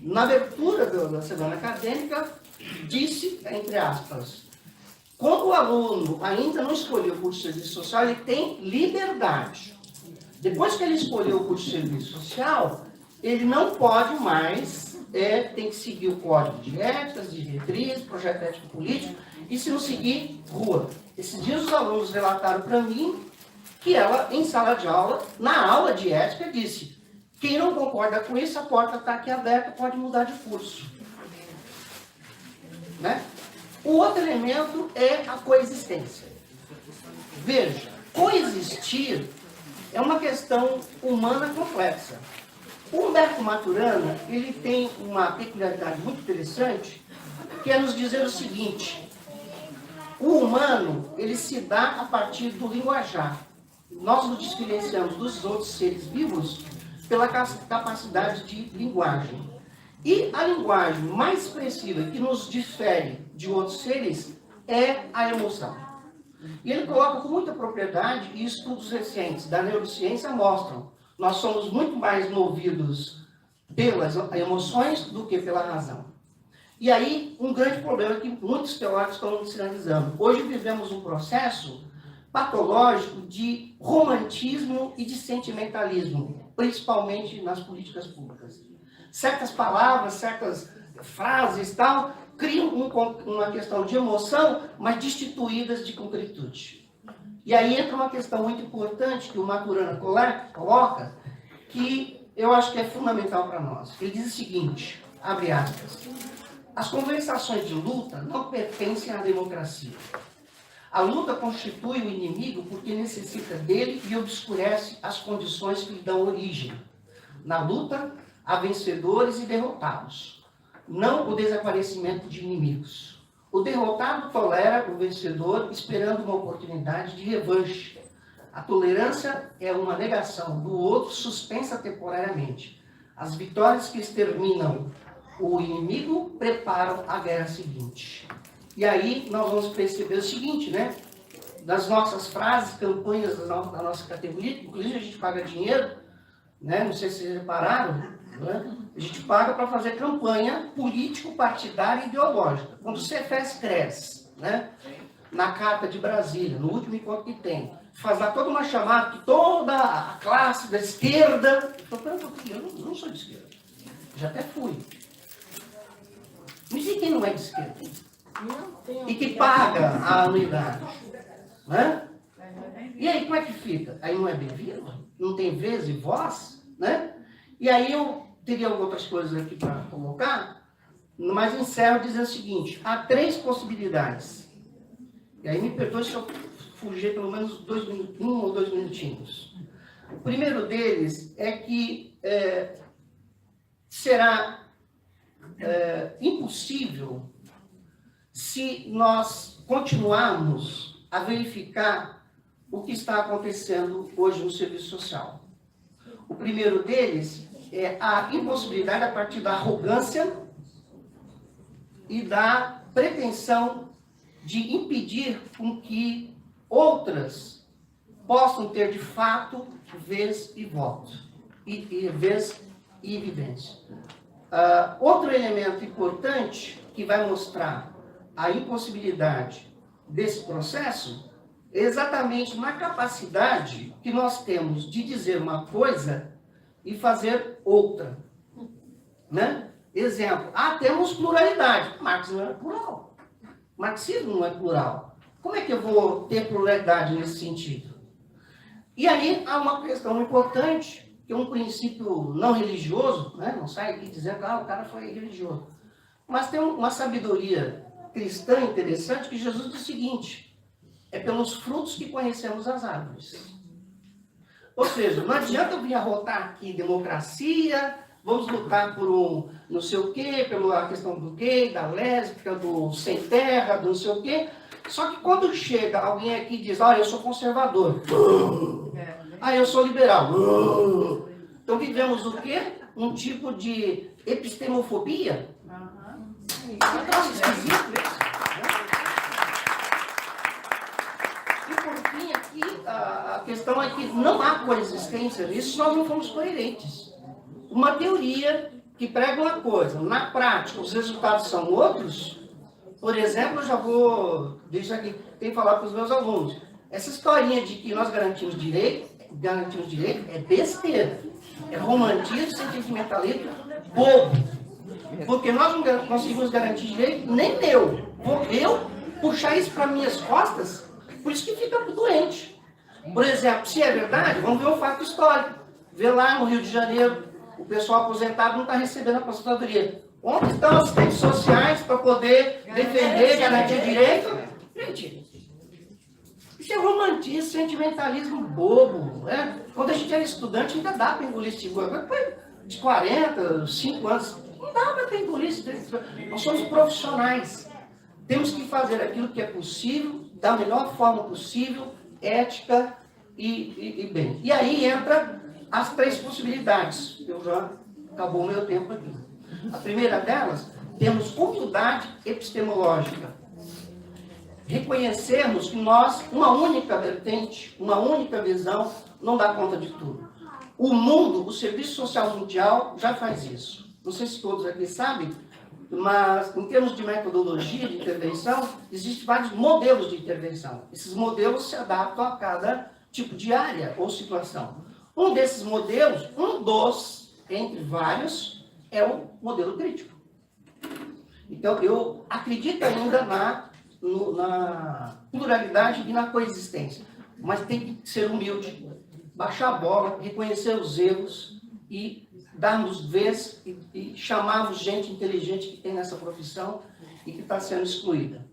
F: na abertura da semana acadêmica, disse, entre aspas, quando o aluno ainda não escolheu o curso de serviço social, ele tem liberdade. Depois que ele escolheu o curso de serviço social, ele não pode mais, tem que seguir o código de éticas, de diretrizes, projeto ético político, e se não seguir, rua. Esses dias os alunos relataram para mim que ela, em sala de aula, na aula de ética, disse: quem não concorda com isso, a porta está aqui aberta, pode mudar de curso. Né? O outro elemento é a coexistência. Veja, coexistir é uma questão humana complexa. O Humberto Maturana, ele tem uma peculiaridade muito interessante, que é nos dizer o seguinte: o humano, ele se dá a partir do linguajar. Nós nos diferenciamos dos outros seres vivos pela capacidade de linguagem. E a linguagem mais expressiva que nos difere de outros seres é a emoção. E ele coloca com muita propriedade, e estudos recentes da neurociência mostram, nós somos muito mais movidos pelas emoções do que pela razão. E aí, um grande problema que muitos teóricos estão sinalizando. Hoje vivemos um processo patológico de romantismo e de sentimentalismo, principalmente nas políticas públicas. Certas palavras, certas frases tal, criam uma questão de emoção, mas destituídas de concretude. E aí entra uma questão muito importante que o Maturana coloca, que eu acho que é fundamental para nós. Ele diz o seguinte, abre aspas, as conversações de luta não pertencem à democracia. A luta constitui o inimigo porque necessita dele e obscurece as condições que lhe dão origem. Na luta, há vencedores e derrotados, não o desaparecimento de inimigos. O derrotado tolera o vencedor esperando uma oportunidade de revanche. A tolerância é uma negação do outro suspensa temporariamente. As vitórias que exterminam o inimigo preparam a guerra seguinte. E aí nós vamos perceber o seguinte, né? Das nossas frases, campanhas da nossa categoria, inclusive a gente paga dinheiro, né? Não sei se vocês repararam, né? A gente paga para fazer campanha político-partidária e ideológica. Quando o Cefes cresce, né? Na Carta de Brasília, no último encontro que tem, faz lá toda uma chamada que toda a classe da esquerda... Eu não sou de esquerda, já até fui. Mas e quem não é de esquerda? E que paga a anuidade? Né? E aí, como é que fica? Aí não é bem-vindo? Não tem vez e voz? Né? E aí eu teria outras coisas aqui para colocar, mas encerro dizendo o seguinte, há 3 possibilidades. E aí me perdoe se eu fugir pelo menos 1 ou 2 minutinhos. O primeiro deles é que será impossível se nós continuarmos a verificar o que está acontecendo hoje no serviço social. O primeiro deles é a impossibilidade a partir da arrogância e da pretensão de impedir com que outras possam ter de fato vez e voto, vez e vivência. Outro elemento importante que vai mostrar a impossibilidade desse processo é exatamente na capacidade que nós temos de dizer uma coisa e fazer outra. Né? Exemplo, temos pluralidade. Marx não é plural. Marxismo não é plural. Como é que eu vou ter pluralidade nesse sentido? E aí há uma questão importante, que é um princípio não religioso, né? Não sai aqui dizendo que o cara foi religioso. Mas tem uma sabedoria cristã interessante que Jesus diz o seguinte, é pelos frutos que conhecemos as árvores. Ou seja, não adianta eu vir arrotar aqui democracia, vamos lutar por um não sei o quê, pela questão do gay, da lésbica, do sem terra, do não sei o quê. Só que quando chega alguém aqui e diz, eu sou conservador, eu sou liberal. Então vivemos o quê? Um tipo de epistemofobia. É um troço esquisito isso. E por fim aqui, a questão é que não há coexistência nisso se nós não formos coerentes. Uma teoria que prega uma coisa, na prática os resultados são outros. Por exemplo, eu já vou deixar aqui, tem que falar para os meus alunos. Essa historinha de que nós garantimos direito é besteira. É romantismo, sentimentalismo, bobo. Porque nós não conseguimos garantir direito nem meu. Vou eu puxar isso para minhas costas, por isso que fica doente. Por exemplo, se é verdade, vamos ver um fato histórico. Vê lá no Rio de Janeiro, o pessoal aposentado não está recebendo a aposentadoria. Onde estão as assistentes sociais para poder defender, garantir direito? Gente, isso é romantismo, sentimentalismo bobo. Né? Quando a gente era estudante, ainda dá para engolir esse tipo. De 40, 5 anos, não dá para engolir esse tipo. Nós somos profissionais. Temos que fazer aquilo que é possível, da melhor forma possível, ética e bem. E aí entra as 3 possibilidades. Eu já acabou o meu tempo aqui. A primeira delas, temos humildade epistemológica. Reconhecermos que nós, uma única vertente, uma única visão, não dá conta de tudo. O mundo, o Serviço Social Mundial já faz isso. Não sei se todos aqui sabem, mas em termos de metodologia de intervenção, existem vários modelos de intervenção. Esses modelos se adaptam a cada tipo de área ou situação. Um desses modelos, entre vários, é o modelo crítico. Então, eu acredito ainda na pluralidade e na coexistência, mas tem que ser humilde, baixar a bola, reconhecer os erros e darmos vez e chamarmos gente inteligente que tem nessa profissão e que está sendo excluída.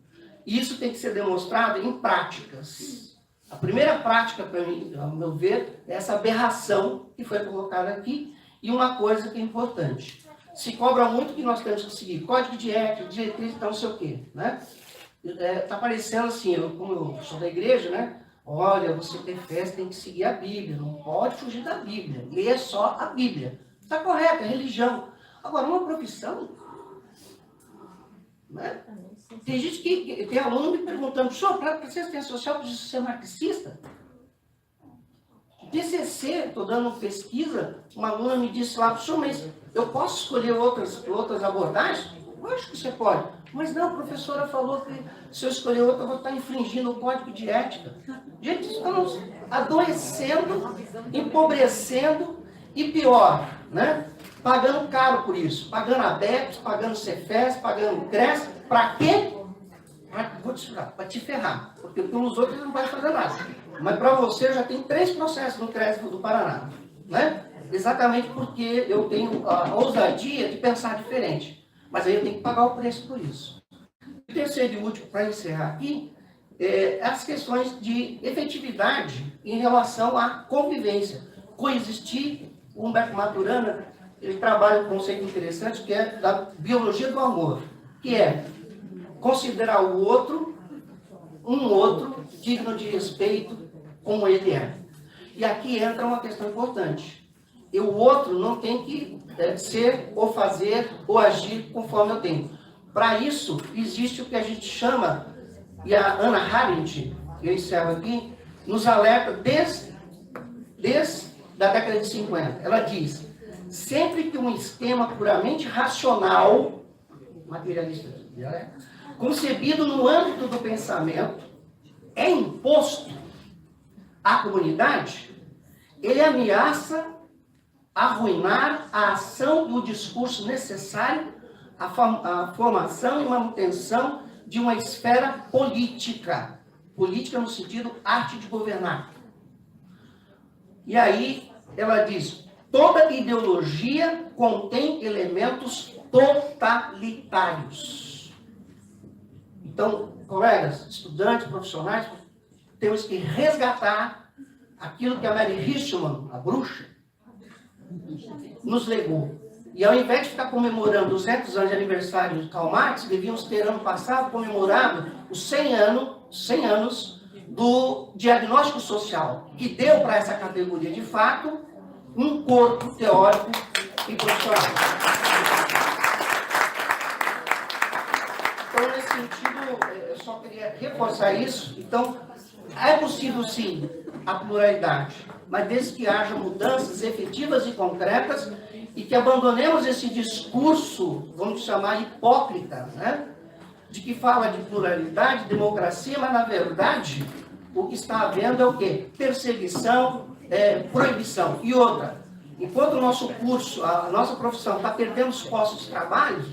F: E isso tem que ser demonstrado em práticas. A primeira prática, para mim, ao meu ver, é essa aberração que foi colocada aqui. E uma coisa que é importante, se cobra muito que nós temos que seguir código de ética, diretriz, então não sei o quê, né? Está parecendo assim, como eu sou da igreja, né? Olha, você ter fé, você tem que seguir a Bíblia, não pode fugir da Bíblia, ler só a Bíblia. Está correto, é religião. Agora, uma profissão, né? Tem gente tem aluno me perguntando, senhor, para assistência social, precisa ser marxista? TCC, estou dando pesquisa, uma aluna me disse lá, senhor, mas eu posso escolher outras abordagens? Eu acho que você pode. Mas não, a professora falou que se eu escolher outra, eu vou estar infringindo o código de ética. Gente, estamos adoecendo, empobrecendo e pior, né? Pagando caro por isso. Pagando ABEPS, pagando Cefes, pagando CRES. Para quê? Vou te explicar, para te ferrar. Porque pelos outros não vai fazer nada. Mas para você, eu já tenho 3 processos no CRES do Paraná. Né? Exatamente porque eu tenho a ousadia de pensar diferente. Mas aí eu tenho que pagar o preço por isso. O terceiro e último, para encerrar aqui, as questões de efetividade em relação à convivência. Coexistir, o Humberto Maturana, ele trabalha um conceito interessante, que é da biologia do amor, que é considerar o outro, um outro, digno de respeito, como ele é. E aqui entra uma questão importante. E o outro não tem que ser, ou fazer, ou agir conforme eu tenho. Para isso, existe o que a gente chama, e a Hannah Arendt, eu encerro aqui, nos alerta desde a década de 50. Ela diz, sempre que um esquema puramente racional, materialista, concebido no âmbito do pensamento, é imposto à comunidade, ele ameaça arruinar a ação e o discurso necessário à formação e manutenção de uma esfera política. Política no sentido arte de governar. E aí ela diz, toda ideologia contém elementos totalitários. Então, colegas, estudantes, profissionais, temos que resgatar aquilo que a Mary Richmond, a bruxa, nos legou. E ao invés de ficar comemorando 200 anos de aniversário de Karl Marx, devíamos ter ano passado comemorado os 100 anos do diagnóstico social, que deu para essa categoria, de fato, um corpo teórico e profissional. Então, nesse sentido, eu só queria reforçar isso. Então, é possível, sim, a pluralidade, mas desde que haja mudanças efetivas e concretas e que abandonemos esse discurso, vamos chamar hipócrita, né? De que fala de pluralidade, democracia, mas na verdade o que está havendo é o quê? Perseguição, proibição. E outra, enquanto o nosso curso, a nossa profissão está perdendo os postos de trabalho,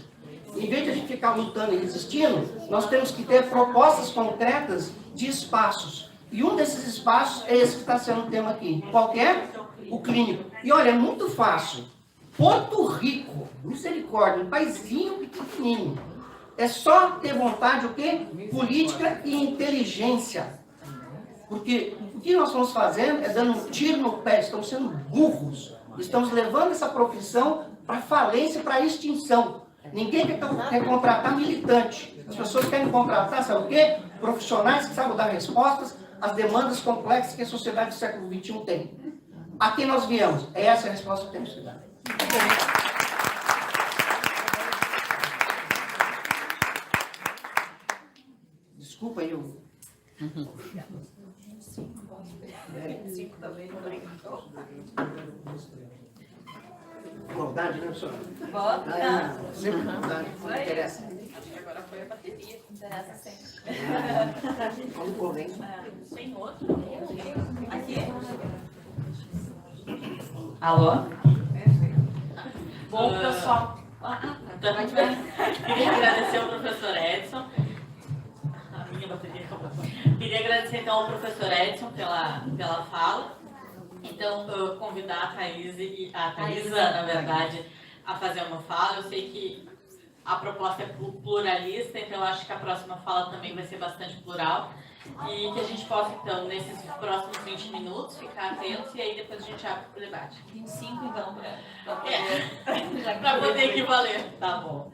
F: em vez de a gente ficar lutando e resistindo, nós temos que ter propostas concretas de espaços. E um desses espaços é esse que está sendo o tema aqui. Qual que é? O clínico. E olha, é muito fácil. Porto Rico, misericórdia, um paizinho pequenininho. É só ter vontade, o quê? Política e inteligência. Porque o que nós estamos fazendo é dando um tiro no pé, estamos sendo burros. Estamos levando essa profissão para falência, para extinção. Ninguém quer contratar militante. As pessoas querem contratar, sabe o quê? Profissionais que sabem dar respostas às demandas complexas que a sociedade do século XXI tem. A quem nós viemos? É essa a resposta que temos que dar. Desculpa aí
B: 25 também não brincou.
F: Maldade, né, senhora?
B: Bota.
F: Sempre maldade, não interessa.
B: Acho que agora foi a bateria.
C: Interessa sempre.
F: Quando convém.
C: Tem outro?
B: Aqui?
C: Alô? Bom, pessoal. Queria agradecer ao professor Edson. A minha bateria acabou. Queria agradecer então ao professor Edson pela fala. Então, eu convidar a Thaís e a Thaisa, na verdade, a fazer uma fala. Eu sei que a proposta é pluralista, então eu acho que a próxima fala também vai ser bastante plural. E que a gente possa, então, nesses próximos 20 minutos, ficar atentos e aí depois a gente abre para o debate.
B: 25 então,
C: Para poder equivaler.
B: Tá bom.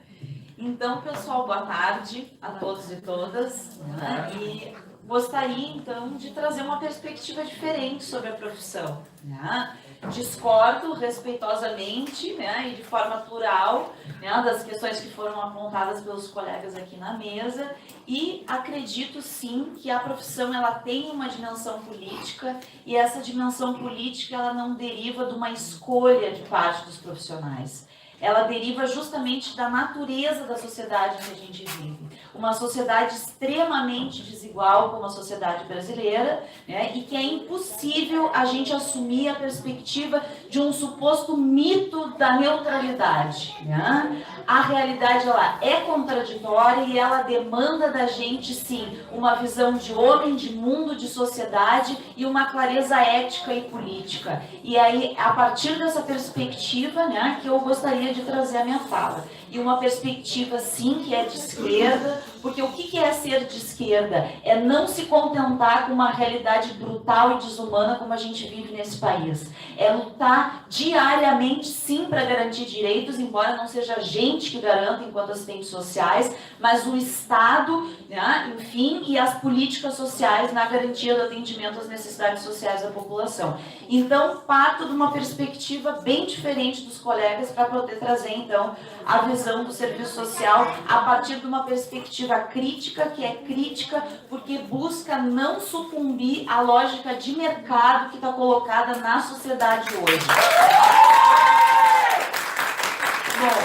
B: Então, pessoal, boa tarde a todos e todas. Né? E gostaria, então, de trazer uma perspectiva diferente sobre a profissão. Né? Discordo respeitosamente, né, e de forma plural, né, das questões que foram apontadas pelos colegas aqui na mesa, e acredito sim que a profissão ela tem uma dimensão política, e essa dimensão política ela não deriva de uma escolha de parte dos profissionais. Ela deriva justamente da natureza da sociedade em que a gente vive. Uma sociedade extremamente desigual como a sociedade brasileira, né, e que é impossível a gente assumir a perspectiva de um suposto mito da neutralidade. Né? A realidade ela é contraditória e ela demanda da gente, sim, uma visão de homem, de mundo, de sociedade e uma clareza ética e política. E aí, a partir dessa perspectiva, né, que eu gostaria de trazer a minha fala. E uma perspectiva, sim, que é de esquerda, porque o que é ser de esquerda? É não se contentar com uma realidade brutal e desumana como a gente vive nesse país. É lutar diariamente, sim, para garantir direitos, embora não seja a gente que garanta enquanto assistentes sociais, mas o Estado, né, enfim, e as políticas sociais na garantia do atendimento às necessidades sociais da população. Então, parto de uma perspectiva bem diferente dos colegas para poder trazer, então, a visão do serviço social a partir de uma perspectiva crítica, que é crítica porque busca não sucumbir à lógica de mercado que está colocada na sociedade hoje. Bom,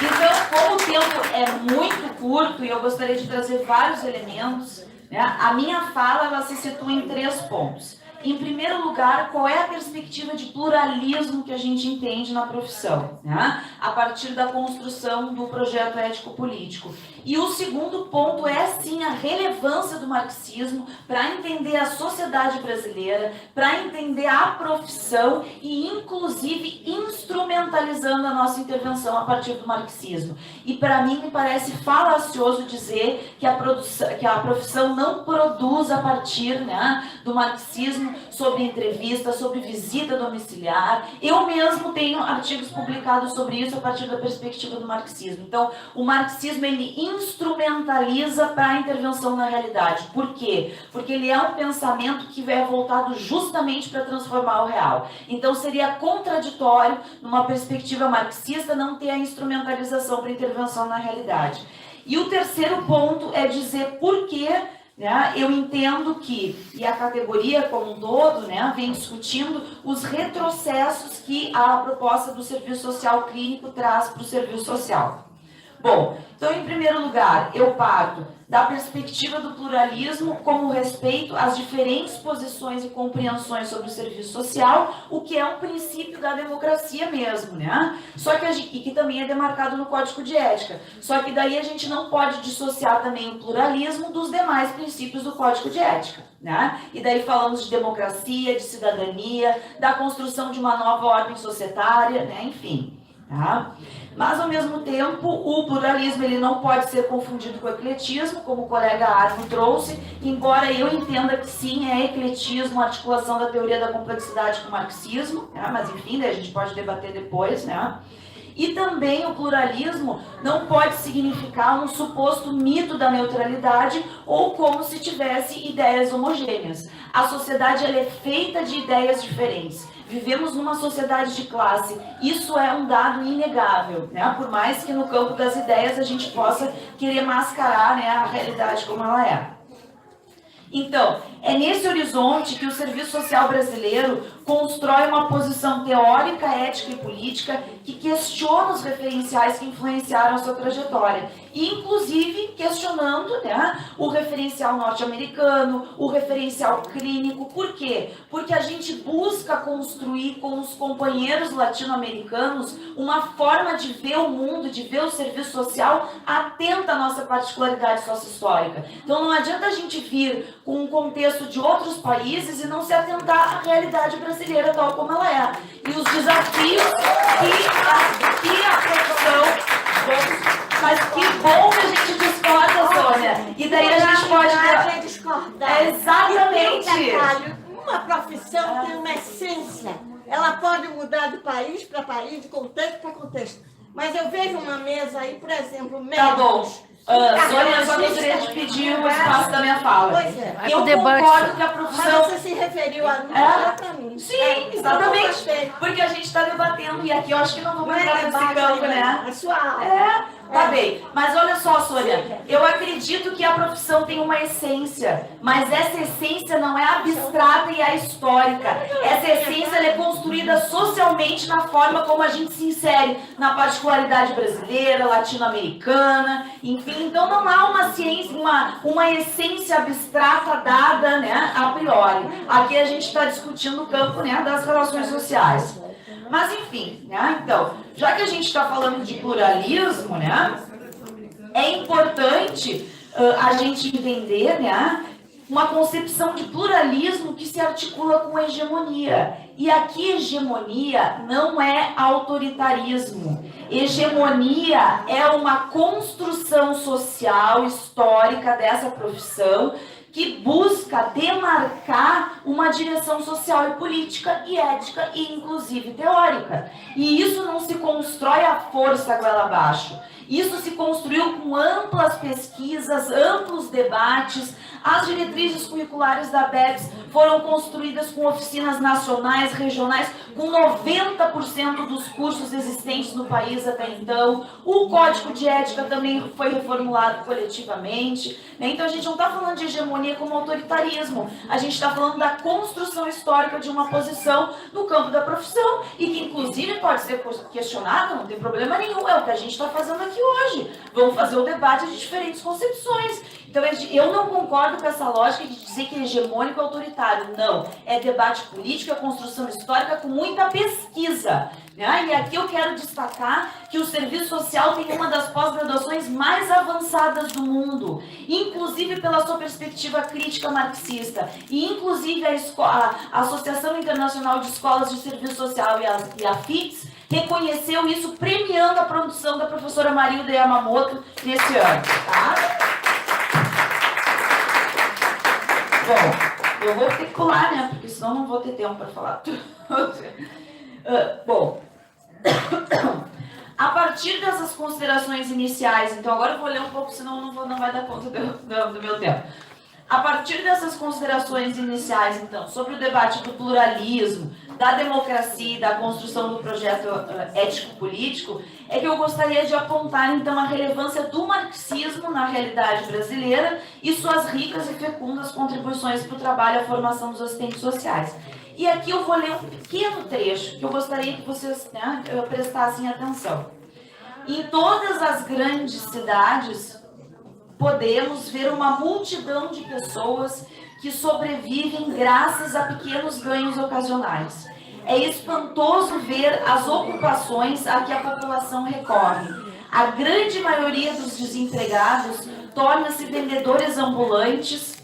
B: então, como o tempo é muito curto e eu gostaria de trazer vários elementos, né, a minha fala ela se situa em 3 pontos. Em primeiro lugar, qual é a perspectiva de pluralismo que a gente entende na profissão, né? A partir da construção do projeto ético-político. E o segundo ponto é, sim, a relevância do marxismo para entender a sociedade brasileira, para entender a profissão e, inclusive, instrumentalizando a nossa intervenção a partir do marxismo. E, para mim, me parece falacioso dizer que a profissão não produz a partir, né, do marxismo, sobre entrevista, sobre visita domiciliar. Eu mesmo tenho artigos publicados sobre isso a partir da perspectiva do marxismo. Então, o marxismo, ele instrumentaliza para a intervenção na realidade. Por quê? Porque ele é um pensamento que é voltado justamente para transformar o real. Então, seria contraditório, numa perspectiva marxista, não ter a instrumentalização para a intervenção na realidade. E o terceiro ponto é dizer por que, né, eu entendo que, e a categoria como um todo, né, vem discutindo os retrocessos que a proposta do serviço social clínico traz para o serviço social. Bom, então, em primeiro lugar, eu parto da perspectiva do pluralismo como respeito às diferentes posições e compreensões sobre o serviço social, o que é um princípio da democracia mesmo, né? Só que e que também é demarcado no Código de Ética. Só que daí a gente não pode dissociar também o pluralismo dos demais princípios do Código de Ética, né? E daí falamos de democracia, de cidadania, da construção de uma nova ordem societária, né? Enfim, tá? Mas, ao mesmo tempo, o pluralismo ele não pode ser confundido com o ecletismo, como o colega Arno trouxe, embora eu entenda que sim, é ecletismo, a articulação da teoria da complexidade com o marxismo, né? Mas, enfim, daí a gente pode debater depois, né? E também o pluralismo não pode significar um suposto mito da neutralidade ou como se tivesse ideias homogêneas. A sociedade ela é feita de ideias diferentes. Vivemos numa sociedade de classe, isso é um dado inegável, né? Por mais que no campo das ideias a gente possa querer mascarar, né, a realidade como ela é. Então, é nesse horizonte que o serviço social brasileiro constrói uma posição teórica, ética e política que questiona os referenciais que influenciaram a sua trajetória, e inclusive questionando, né, o referencial norte-americano, o referencial clínico. Por quê? Porque a gente busca construir com os companheiros latino-americanos uma forma de ver o mundo, de ver o serviço social atenta à nossa particularidade sócio-histórica. Então não adianta a gente vir com um contexto de outros países e não se atentar à realidade brasileira tal como ela é. E os desafios que a profissão... Mas que bom que a gente discorda, Sônia. E daí a gente pode...
E: discordar.
B: Exatamente.
E: E tem detalhe, uma profissão tem uma essência. Ela pode mudar de país para país, de contexto para contexto. Mas eu vejo uma mesa aí, por exemplo, médicos...
B: Tá bom. Sônia, eu só gostaria de pedir o espaço da minha fala.
E: Pois é.
B: Eu concordo que a profissão...
E: Mas você se referiu a mim, para mim.
B: Sim, exatamente. Porque a gente está debatendo, e aqui eu acho que não vamos entrar nesse campo, né?
E: A sua aula.
B: Tá bem. Mas olha só, Sônia, eu acredito que a profissão tem uma essência, mas essa essência não é abstrata e é histórica. Essa essência ela é construída socialmente na forma como a gente se insere na particularidade brasileira, latino-americana, enfim. Então não há uma ciência, uma essência abstrata dada, né, a priori. Aqui a gente está discutindo o campo, né, das relações sociais. Mas enfim, né? Então, já que a gente está falando de pluralismo, né, é importante a gente entender, né, uma concepção de pluralismo que se articula com hegemonia. E aqui hegemonia não é autoritarismo. Hegemonia é uma construção social, histórica dessa profissão que busca demarcar uma direção social e política e ética e inclusive teórica. E isso não se constrói à força goela abaixo. Isso se construiu com amplas pesquisas, amplos debates. As diretrizes curriculares da BEPS foram construídas com oficinas nacionais, regionais, com 90% dos cursos existentes no país até então. O Código de Ética também foi reformulado coletivamente, né? Então a gente não está falando de hegemonia como autoritarismo, a gente está falando da construção histórica de uma posição no campo da profissão e que inclusive pode ser questionada, não tem problema nenhum, é o que a gente está fazendo aqui hoje. Vamos fazer o debate de diferentes concepções. Então, eu não concordo com essa lógica de dizer que é hegemônico e autoritário. Não. É debate político, é construção histórica com muita pesquisa. Né? E aqui eu quero destacar que o serviço social tem uma das pós-graduações mais avançadas do mundo, inclusive pela sua perspectiva crítica marxista. E, inclusive, a Associação Internacional de Escolas de Serviço Social e a FITS reconheceu isso, premiando a produção da professora Marilda Yamamoto nesse ano. Tá? Bom, eu vou ter que pular, né? Porque senão não vou ter tempo para falar tudo. Bom, a partir dessas considerações iniciais, então agora eu vou ler um pouco, senão não vai dar conta do meu tempo. A partir dessas considerações iniciais, então, sobre o debate do pluralismo, da democracia e da construção do projeto ético-político, é que eu gostaria de apontar, então, a relevância do marxismo na realidade brasileira e suas ricas e fecundas contribuições para o trabalho e a formação dos assistentes sociais. E aqui eu vou ler um pequeno trecho que eu gostaria que vocês, né, prestassem atenção. Em todas as grandes cidades, podemos ver uma multidão de pessoas que sobrevivem graças a pequenos ganhos ocasionais. É espantoso ver as ocupações a que a população recorre. A grande maioria dos desempregados torna-se vendedores ambulantes,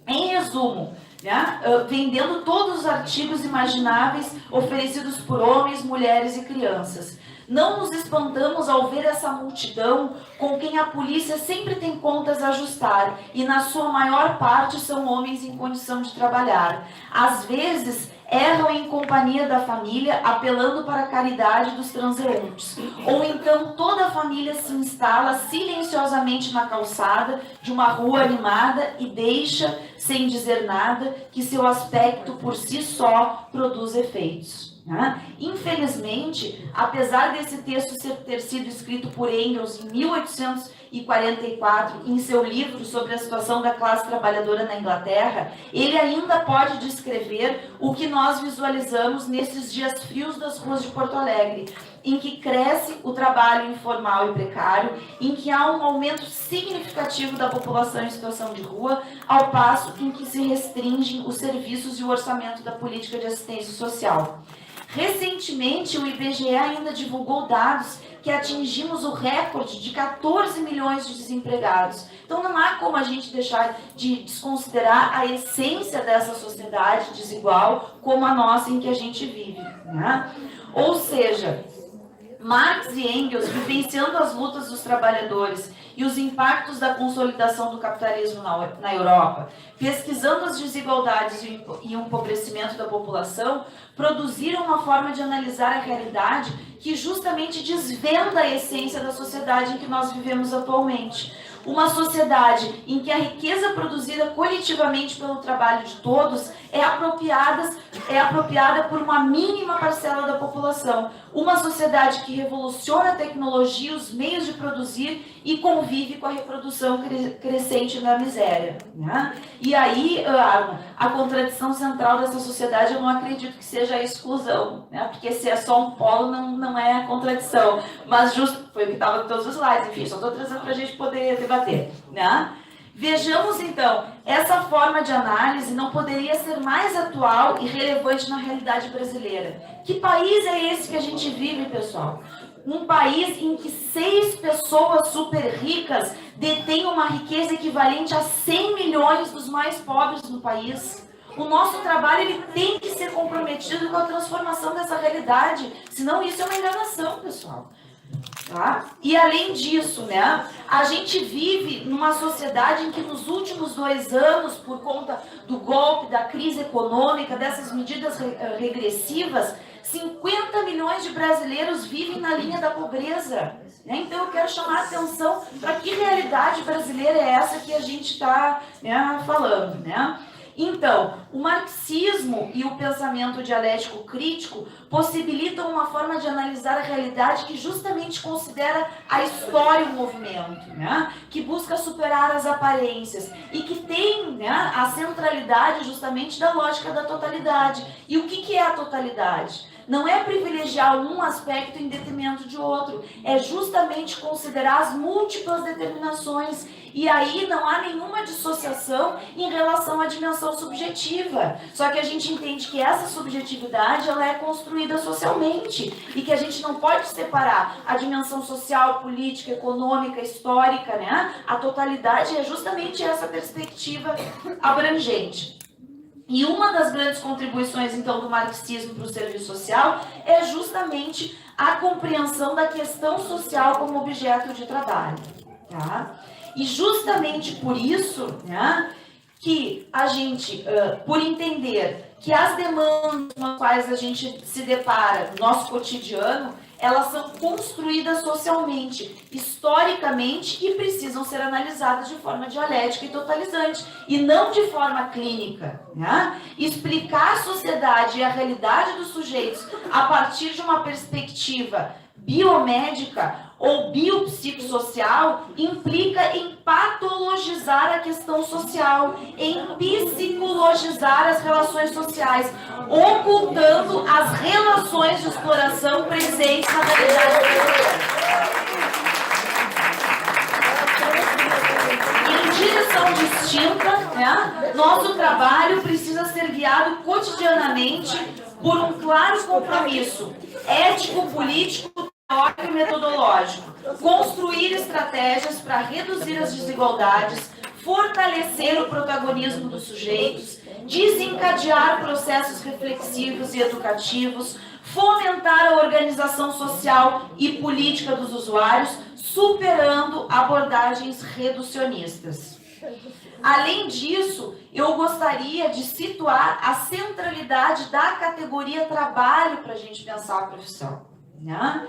B: em resumo, né, vendendo todos os artigos imagináveis oferecidos por homens, mulheres e crianças. Não nos espantamos ao ver essa multidão com quem a polícia sempre tem contas a ajustar e na sua maior parte são homens em condição de trabalhar. Às vezes erram em companhia da família, apelando para a caridade dos transeuntes. Ou então toda a família se instala silenciosamente na calçada de uma rua animada e deixa, sem dizer nada, que seu aspecto por si só produz efeitos. Né? Infelizmente, apesar desse texto ter sido escrito por Engels em 1844, em seu livro sobre a situação da classe trabalhadora na Inglaterra, ele ainda pode descrever o que nós visualizamos nesses dias frios das ruas de Porto Alegre, em que cresce o trabalho informal e precário, em que há um aumento significativo da população em situação de rua, ao passo em que se restringem os serviços e o orçamento da política de assistência social. Recentemente, o IBGE ainda divulgou dados que atingimos o recorde de 14 milhões de desempregados. Então, não há como a gente deixar de desconsiderar a essência dessa sociedade desigual como a nossa em que a gente vive, né? Ou seja, Marx e Engels, vivenciando as lutas dos trabalhadores e os impactos da consolidação do capitalismo na Europa, pesquisando as desigualdades e o empobrecimento da população, produziram uma forma de analisar a realidade que justamente desvenda a essência da sociedade em que nós vivemos atualmente. Uma sociedade em que a riqueza produzida coletivamente pelo trabalho de todos é apropriada por uma mínima parcela da população. Uma sociedade que revoluciona a tecnologia, os meios de produzir e convive com a reprodução crescente da miséria, né? E aí, a contradição central dessa sociedade, eu não acredito que seja a exclusão, né? Porque se é só um polo, não é a contradição. Mas justo, foi o que estava em todos os slides, enfim, só estou trazendo para a gente poder debater, né? Vejamos, então, essa forma de análise não poderia ser mais atual e relevante na realidade brasileira. Que país é esse que a gente vive, pessoal? Um país em que 6 pessoas super ricas detêm uma riqueza equivalente a 100 milhões dos mais pobres no país. O nosso trabalho ele tem que ser comprometido com a transformação dessa realidade, senão isso é uma enganação, pessoal. Tá? E além disso, né, a gente vive numa sociedade em que nos últimos 2 anos, por conta do golpe, da crise econômica, dessas medidas regressivas, 50 milhões de brasileiros vivem na linha da pobreza. Né? Então eu quero chamar a atenção para que realidade brasileira é essa que a gente está, né, falando, né? Então, o marxismo e o pensamento dialético crítico possibilitam uma forma de analisar a realidade que justamente considera a história um movimento, né? Que busca superar as aparências e que tem, né, a centralidade justamente da lógica da totalidade. E o que é a totalidade? Não é privilegiar um aspecto em detrimento de outro, é justamente considerar as múltiplas determinações. E aí não há nenhuma dissociação em relação à dimensão subjetiva. Só que a gente entende que essa subjetividade ela é construída socialmente e que a gente não pode separar a dimensão social, política, econômica, histórica, né? A totalidade é justamente essa perspectiva abrangente. E uma das grandes contribuições, então, do marxismo para o serviço social é justamente a compreensão da questão social como objeto de trabalho, tá? E justamente por isso, né, que a gente, por entender que as demandas com as quais a gente se depara no nosso cotidiano, elas são construídas socialmente, historicamente e precisam ser analisadas de forma dialética e totalizante, e não de forma clínica, né? Explicar a sociedade e a realidade dos sujeitos a partir de uma perspectiva biomédica ou biopsicossocial implica em patologizar a questão social, em psicologizar as relações sociais, ocultando as relações de exploração presentes na realidade brasileira. Em direção distinta, né, nosso trabalho precisa ser guiado cotidianamente por um claro compromisso ético, político, e metodológico, construir estratégias para reduzir as desigualdades, fortalecer o protagonismo dos sujeitos, desencadear processos reflexivos e educativos, fomentar a organização social e política dos usuários, superando abordagens reducionistas. Além disso, eu gostaria de situar a centralidade da categoria trabalho para a gente pensar a profissão, né?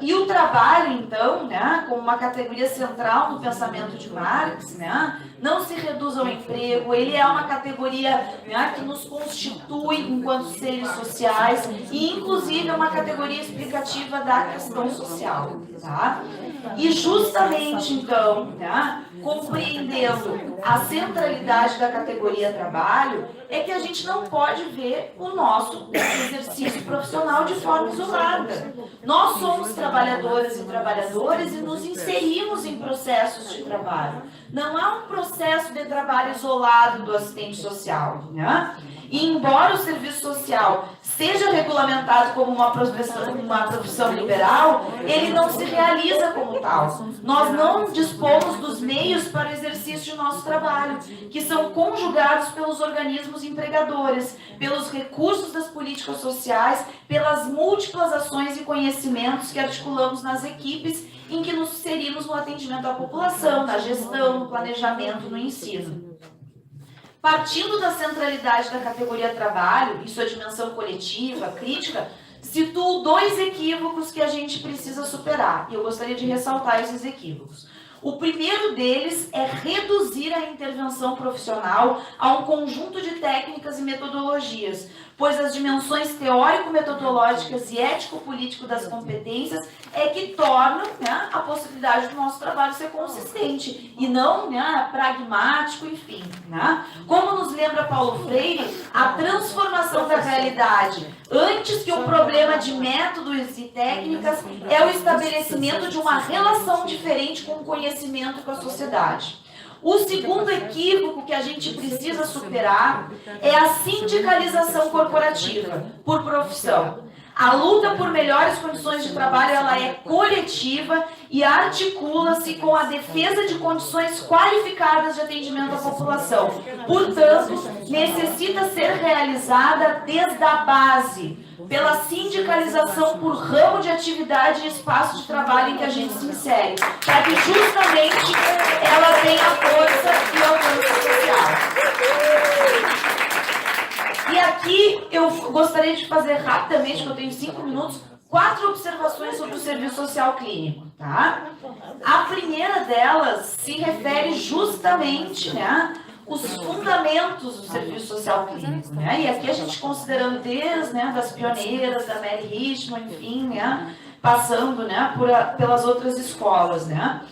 B: E o trabalho, então, né, como uma categoria central no pensamento de Marx, né, não se reduz ao emprego, ele é uma categoria, né, que nos constitui enquanto seres sociais e, inclusive, é uma categoria explicativa da questão social. Tá? E justamente, então, né, compreendendo a centralidade da categoria trabalho, é que a gente não pode ver o nosso exercício profissional de forma isolada. Nós somos trabalhadoras e trabalhadores e nos inserimos em processos de trabalho. Não há um processo de trabalho isolado do assistente social, né? E embora o serviço social seja regulamentado como uma profissão liberal, ele não se realiza como tal. Nós não dispomos dos meios para o exercício de nosso trabalho, que são conjugados pelos organismos empregadores, pelos recursos das políticas sociais, pelas múltiplas ações e conhecimentos que articulamos nas equipes em que nos inserimos no atendimento à população, na gestão, no planejamento, no ensino. Partindo da centralidade da categoria trabalho e sua dimensão coletiva, crítica, situo 2 equívocos que a gente precisa superar. E eu gostaria de ressaltar esses equívocos. O primeiro deles é reduzir a intervenção profissional a um conjunto de técnicas e metodologias, pois as dimensões teórico-metodológicas e ético-político das competências é que tornam, né, a possibilidade do nosso trabalho ser consistente e não, né, pragmático, enfim. Né? Como nos lembra Paulo Freire, a transformação da realidade, antes que um problema de métodos e técnicas, é o estabelecimento de uma relação diferente com o conhecimento e com a sociedade. O segundo equívoco que a gente precisa superar é a sindicalização corporativa por profissão. A luta por melhores condições de trabalho ela é coletiva e articula-se com a defesa de condições qualificadas de atendimento à população. Portanto, necessita ser realizada desde a base, pela sindicalização por ramo de atividade e espaço de trabalho em que a gente se insere, para que justamente ela tenha força e alcance social. E aqui eu gostaria de fazer rapidamente, que eu tenho 5 minutos, 4 observações sobre o serviço social clínico. Tá? A primeira delas se refere justamente, né, os fundamentos do serviço social clínico, né? E aqui a gente considerando desde, né, das pioneiras, da Mary Richmond, enfim, né, passando, né, pelas outras escolas, né?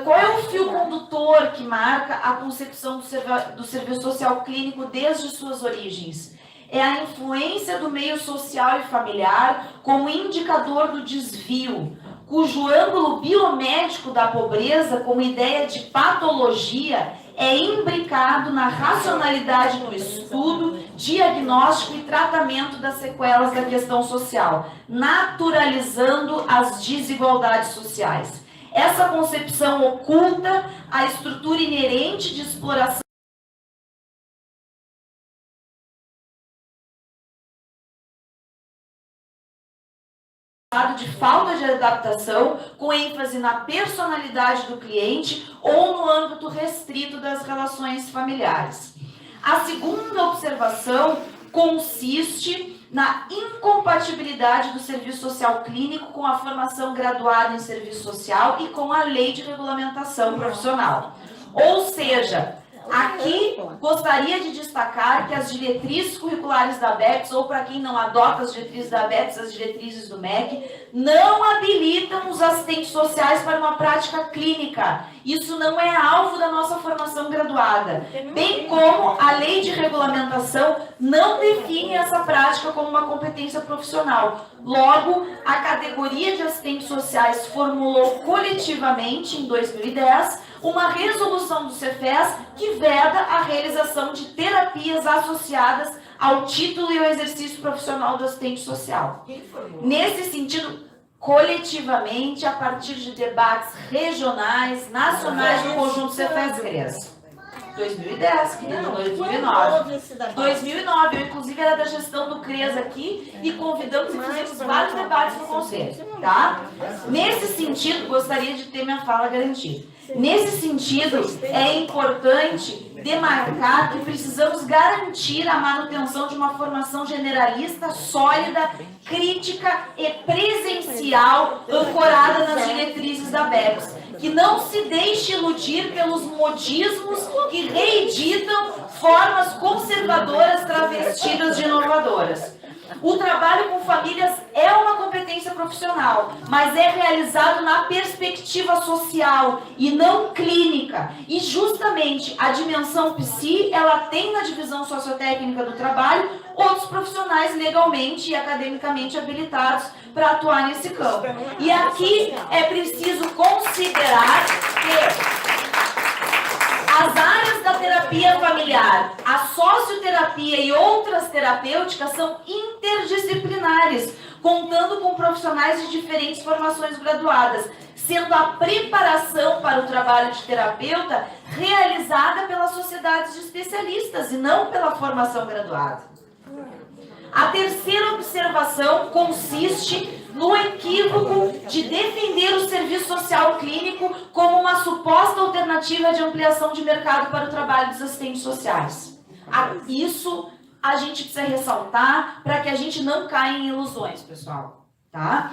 B: Qual é o fio condutor que marca a concepção do serviço social clínico desde suas origens? É a influência do meio social e familiar como indicador do desvio, cujo ângulo biomédico da pobreza, como ideia de patologia, é imbricado na racionalidade do estudo, diagnóstico e tratamento das sequelas da questão social, naturalizando as desigualdades sociais. Essa concepção oculta a estrutura inerente de exploração de falta de adaptação, com ênfase na personalidade do cliente ou no âmbito restrito das relações familiares. A segunda observação consiste na incompatibilidade do serviço social clínico com a formação graduada em serviço social e com a lei de regulamentação profissional. Ou seja, aqui gostaria de destacar que as diretrizes curriculares da ABEPS, ou para quem não adota as diretrizes da ABEPS, as diretrizes do MEC, não habilitam os assistentes sociais para uma prática clínica. Isso não é alvo da nossa formação graduada. Bem como a lei de regulamentação não define essa prática como uma competência profissional. Logo, a categoria de assistentes sociais formulou coletivamente, em 2010, uma resolução do Cefes que veda a realização de terapias associadas ao título e ao exercício profissional do assistente social. Nesse sentido, coletivamente, a partir de debates regionais, nacionais do conjunto Cefes-CREAS. 2010, que não, 2009. 2009, eu inclusive era da gestão do CREAS aqui e convidamos e fizemos vários debates no conselho, tá? Nesse sentido, gostaria de ter minha fala garantida. Nesse sentido, é importante demarcar que precisamos garantir a manutenção de uma formação generalista, sólida, crítica e presencial, ancorada nas diretrizes da BEPS. Que não se deixe iludir pelos modismos que reeditam formas conservadoras travestidas de inovadoras. O trabalho com famílias é uma competência profissional, mas é realizado na perspectiva social e não clínica. E justamente a dimensão psi, ela tem na divisão sociotécnica do trabalho outros profissionais legalmente e academicamente habilitados para atuar nesse campo. E aqui é preciso considerar que as áreas da terapia familiar, a socioterapia e outras terapêuticas são interdisciplinares, contando com profissionais de diferentes formações graduadas, sendo a preparação para o trabalho de terapeuta realizada pelas sociedades de especialistas e não pela formação graduada. A terceira observação consiste no equívoco de defender o serviço social clínico como uma suposta alternativa de ampliação de mercado para o trabalho dos assistentes sociais. Isso a gente precisa ressaltar para que a gente não caia em ilusões, pessoal. Tá?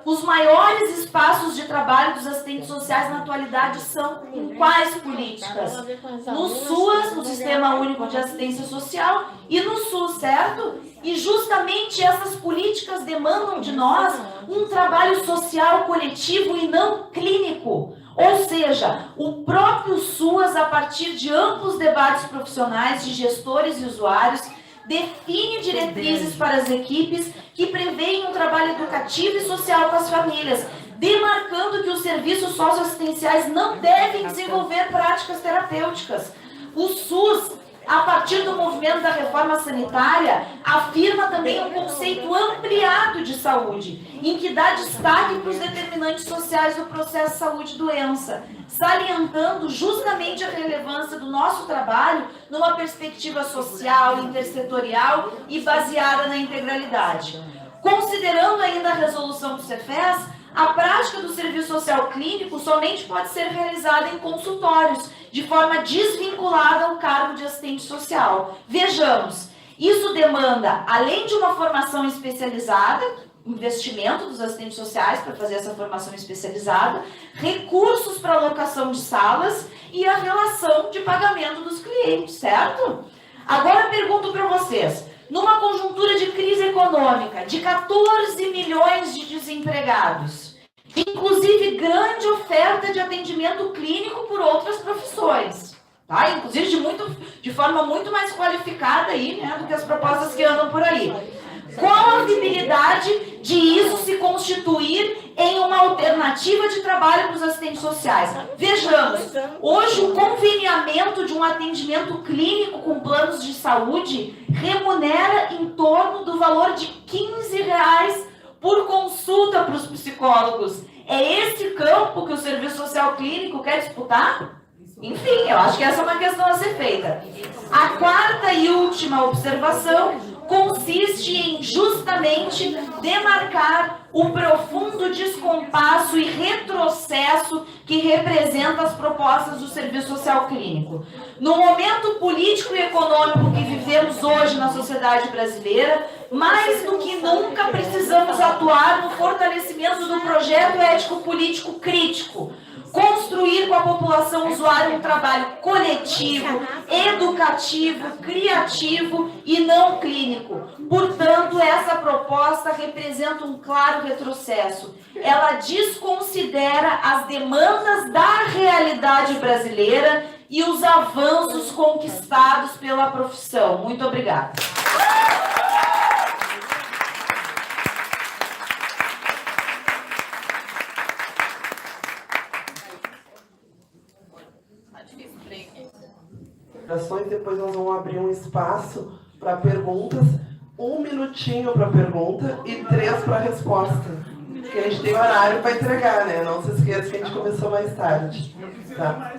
B: Os maiores espaços de trabalho dos assistentes sociais na atualidade são em quais políticas? No SUAS, no Sistema Único de Assistência Social, e no SUS, certo? E justamente essas políticas demandam de nós um trabalho social coletivo e não clínico. Ou seja, o próprio SUAS, a partir de amplos debates profissionais de gestores e usuários, define diretrizes para as equipes que prevêem um trabalho educativo e social com as famílias, demarcando que os serviços socioassistenciais não devem desenvolver práticas terapêuticas. O SUS, a partir do movimento da reforma sanitária, afirma também um conceito ampliado de saúde, em que dá destaque para os determinantes sociais do processo saúde-doença, salientando justamente a relevância do nosso trabalho numa perspectiva social, intersetorial e baseada na integralidade. Considerando ainda a resolução do Cefes, a prática do serviço social clínico somente pode ser realizada em consultórios, de forma desvinculada ao cargo de assistente social. Vejamos, isso demanda, além de uma formação especializada, investimento dos assistentes sociais para fazer essa formação especializada, recursos para alocação de salas e a relação de pagamento dos clientes, certo? Agora pergunto para vocês, numa conjuntura de crise econômica, de 14 milhões de desempregados, inclusive grande oferta de atendimento clínico por outras profissões, tá? Inclusive de forma muito mais qualificada aí, né, do que as propostas que andam por aí. Qual a viabilidade de isso se constituir em uma alternativa de trabalho para os assistentes sociais? Vejamos, hoje o conveniamento de um atendimento clínico com planos de saúde remunera em torno do valor de R$15 por consulta para os psicólogos. É esse campo que o serviço social clínico quer disputar? Enfim, eu acho que essa é uma questão a ser feita. A quarta e última observação consiste em justamente demarcar o profundo descompasso e retrocesso que representa as propostas do serviço social clínico. No momento político e econômico que vivemos hoje na sociedade brasileira, mais do que nunca precisamos atuar no fortalecimento do projeto ético-político crítico, construir com a população usuária um trabalho coletivo, educativo, criativo e não clínico. Portanto, essa proposta representa um claro retrocesso. Ela desconsidera as demandas da realidade brasileira e os avanços conquistados pela profissão. Muito obrigada.
A: Depois nós vamos abrir um espaço para perguntas, 1 minutinho para pergunta e 3 para resposta. Porque a gente tem horário para entregar, né? Não se esqueça que a gente começou mais tarde. Tá?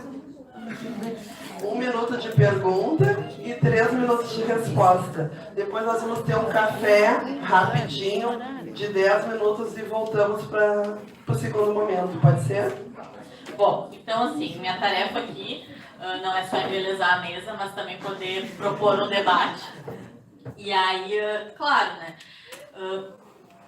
A: 1 minuto de pergunta e 3 minutos de resposta. Depois nós vamos ter um café rapidinho de 10 minutos e voltamos para o segundo momento. Pode ser?
C: Bom, então assim, minha tarefa aqui não é só embelezar a mesa, mas também poder propor um debate. E aí, claro, né?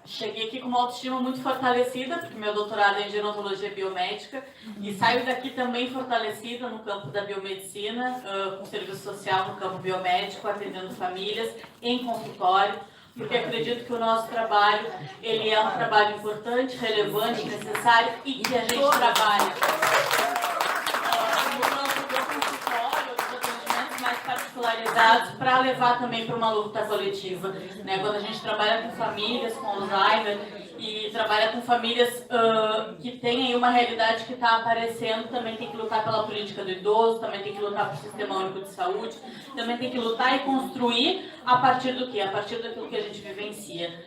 C: Cheguei aqui com uma autoestima muito fortalecida, porque meu doutorado é em gerontologia biomédica, e saio daqui também fortalecida no campo da biomedicina, com serviço social no campo biomédico, atendendo famílias, em consultório, porque acredito que o nosso trabalho, ele é um trabalho importante, relevante, necessário, e que a gente trabalha no campo do consultório, dos atendimentos mais particularizados, para levar também para uma luta coletiva, né? Quando a gente trabalha com famílias com Alzheimer e trabalha com famílias que têm aí uma realidade que está aparecendo, também tem que lutar pela política do idoso, também tem que lutar pelo Sistema Único de Saúde, também tem que lutar e construir a partir do quê? A partir daquilo que a gente vivencia.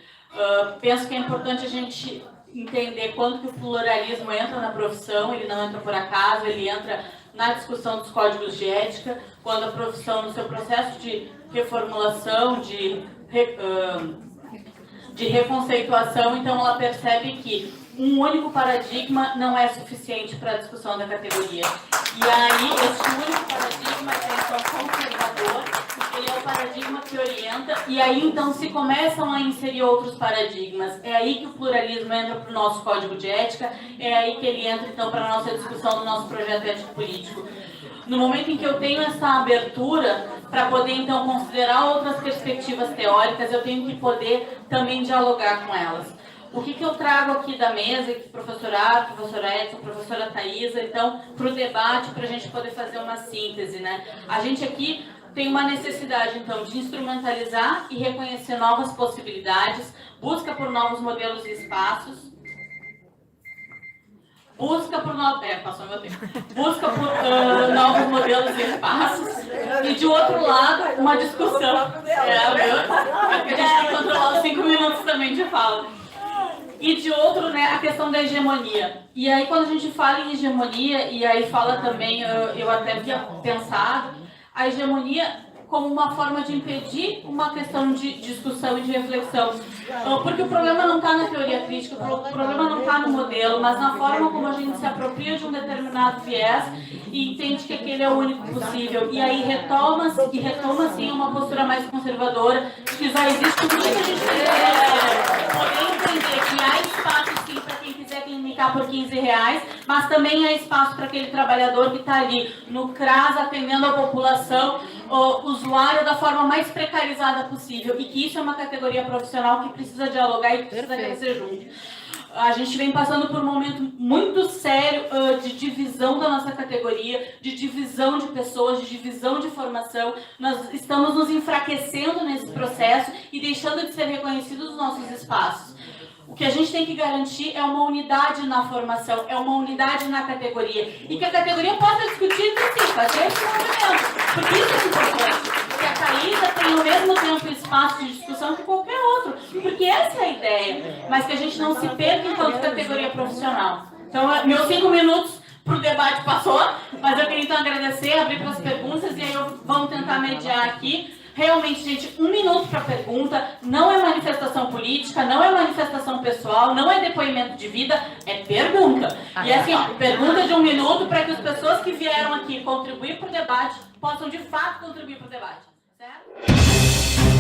C: Penso que é importante a gente entender quando que o pluralismo entra na profissão, ele não entra por acaso, ele entra na discussão dos códigos de ética, quando a profissão, no seu processo de reformulação, de reconceituação, então ela percebe que um único paradigma não é suficiente para a discussão da categoria. E aí, esse único paradigma é então conservador, ele é o paradigma que orienta, e aí então se começam a inserir outros paradigmas. É aí que o pluralismo entra para o nosso código de ética, é aí que ele entra então para a nossa discussão do nosso projeto ético-político. No momento em que eu tenho essa abertura para poder então considerar outras perspectivas teóricas, eu tenho que poder também dialogar com elas. O que eu trago aqui da mesa, que professora Arthur, professora Edson, professora Thaisa, então, para o debate, para a gente poder fazer uma síntese, né? A gente aqui tem uma necessidade, então, de instrumentalizar e reconhecer novas possibilidades, busca por novos modelos e espaços, busca por novos modelos e espaços, e de outro lado, uma discussão. Porque a gente tem que controlar os 5 minutos também de fala. E de outro, né, a questão da hegemonia. E aí, quando a gente fala em hegemonia, e aí fala também, eu até tinha pensado, a hegemonia como uma forma de impedir uma questão de discussão e de reflexão. Porque o problema não está na teoria crítica, o problema não está no modelo, mas na forma como a gente se apropria de um determinado viés e entende que aquele é o único possível. E aí retoma assim, uma postura mais conservadora, que já existe tudo que a gente poder entender que há espaço sim para quem quiser clinicar por R$15, mas também há espaço para aquele trabalhador que está ali no CRAS atendendo a população, o usuário da forma mais precarizada possível, e que isso é uma categoria profissional que precisa dialogar e que precisa crescer junto. A gente vem passando por um momento muito sério de divisão da nossa categoria, de divisão de pessoas, de divisão de formação. Nós estamos nos enfraquecendo nesse processo e deixando de ser reconhecidos os nossos espaços. O que a gente tem que garantir é uma unidade na formação, é uma unidade na categoria. E que a categoria possa discutir, sim, fazer esse movimento. Porque isso é importante. Que a Thaisa tenha o mesmo tempo e espaço de discussão que qualquer outro. Porque essa é a ideia. Mas que a gente não se perca enquanto categoria profissional. Então, meus 5 minutos para o debate passou. Mas eu queria então agradecer, abrir para as perguntas. E aí vamos tentar mediar aqui. Realmente, gente, 1 minuto para pergunta, não é manifestação política, não é manifestação pessoal, não é depoimento de vida, é pergunta. E assim, ó, pergunta de 1 minuto para que as pessoas que vieram aqui contribuir para o debate possam de fato contribuir para o debate. Certo?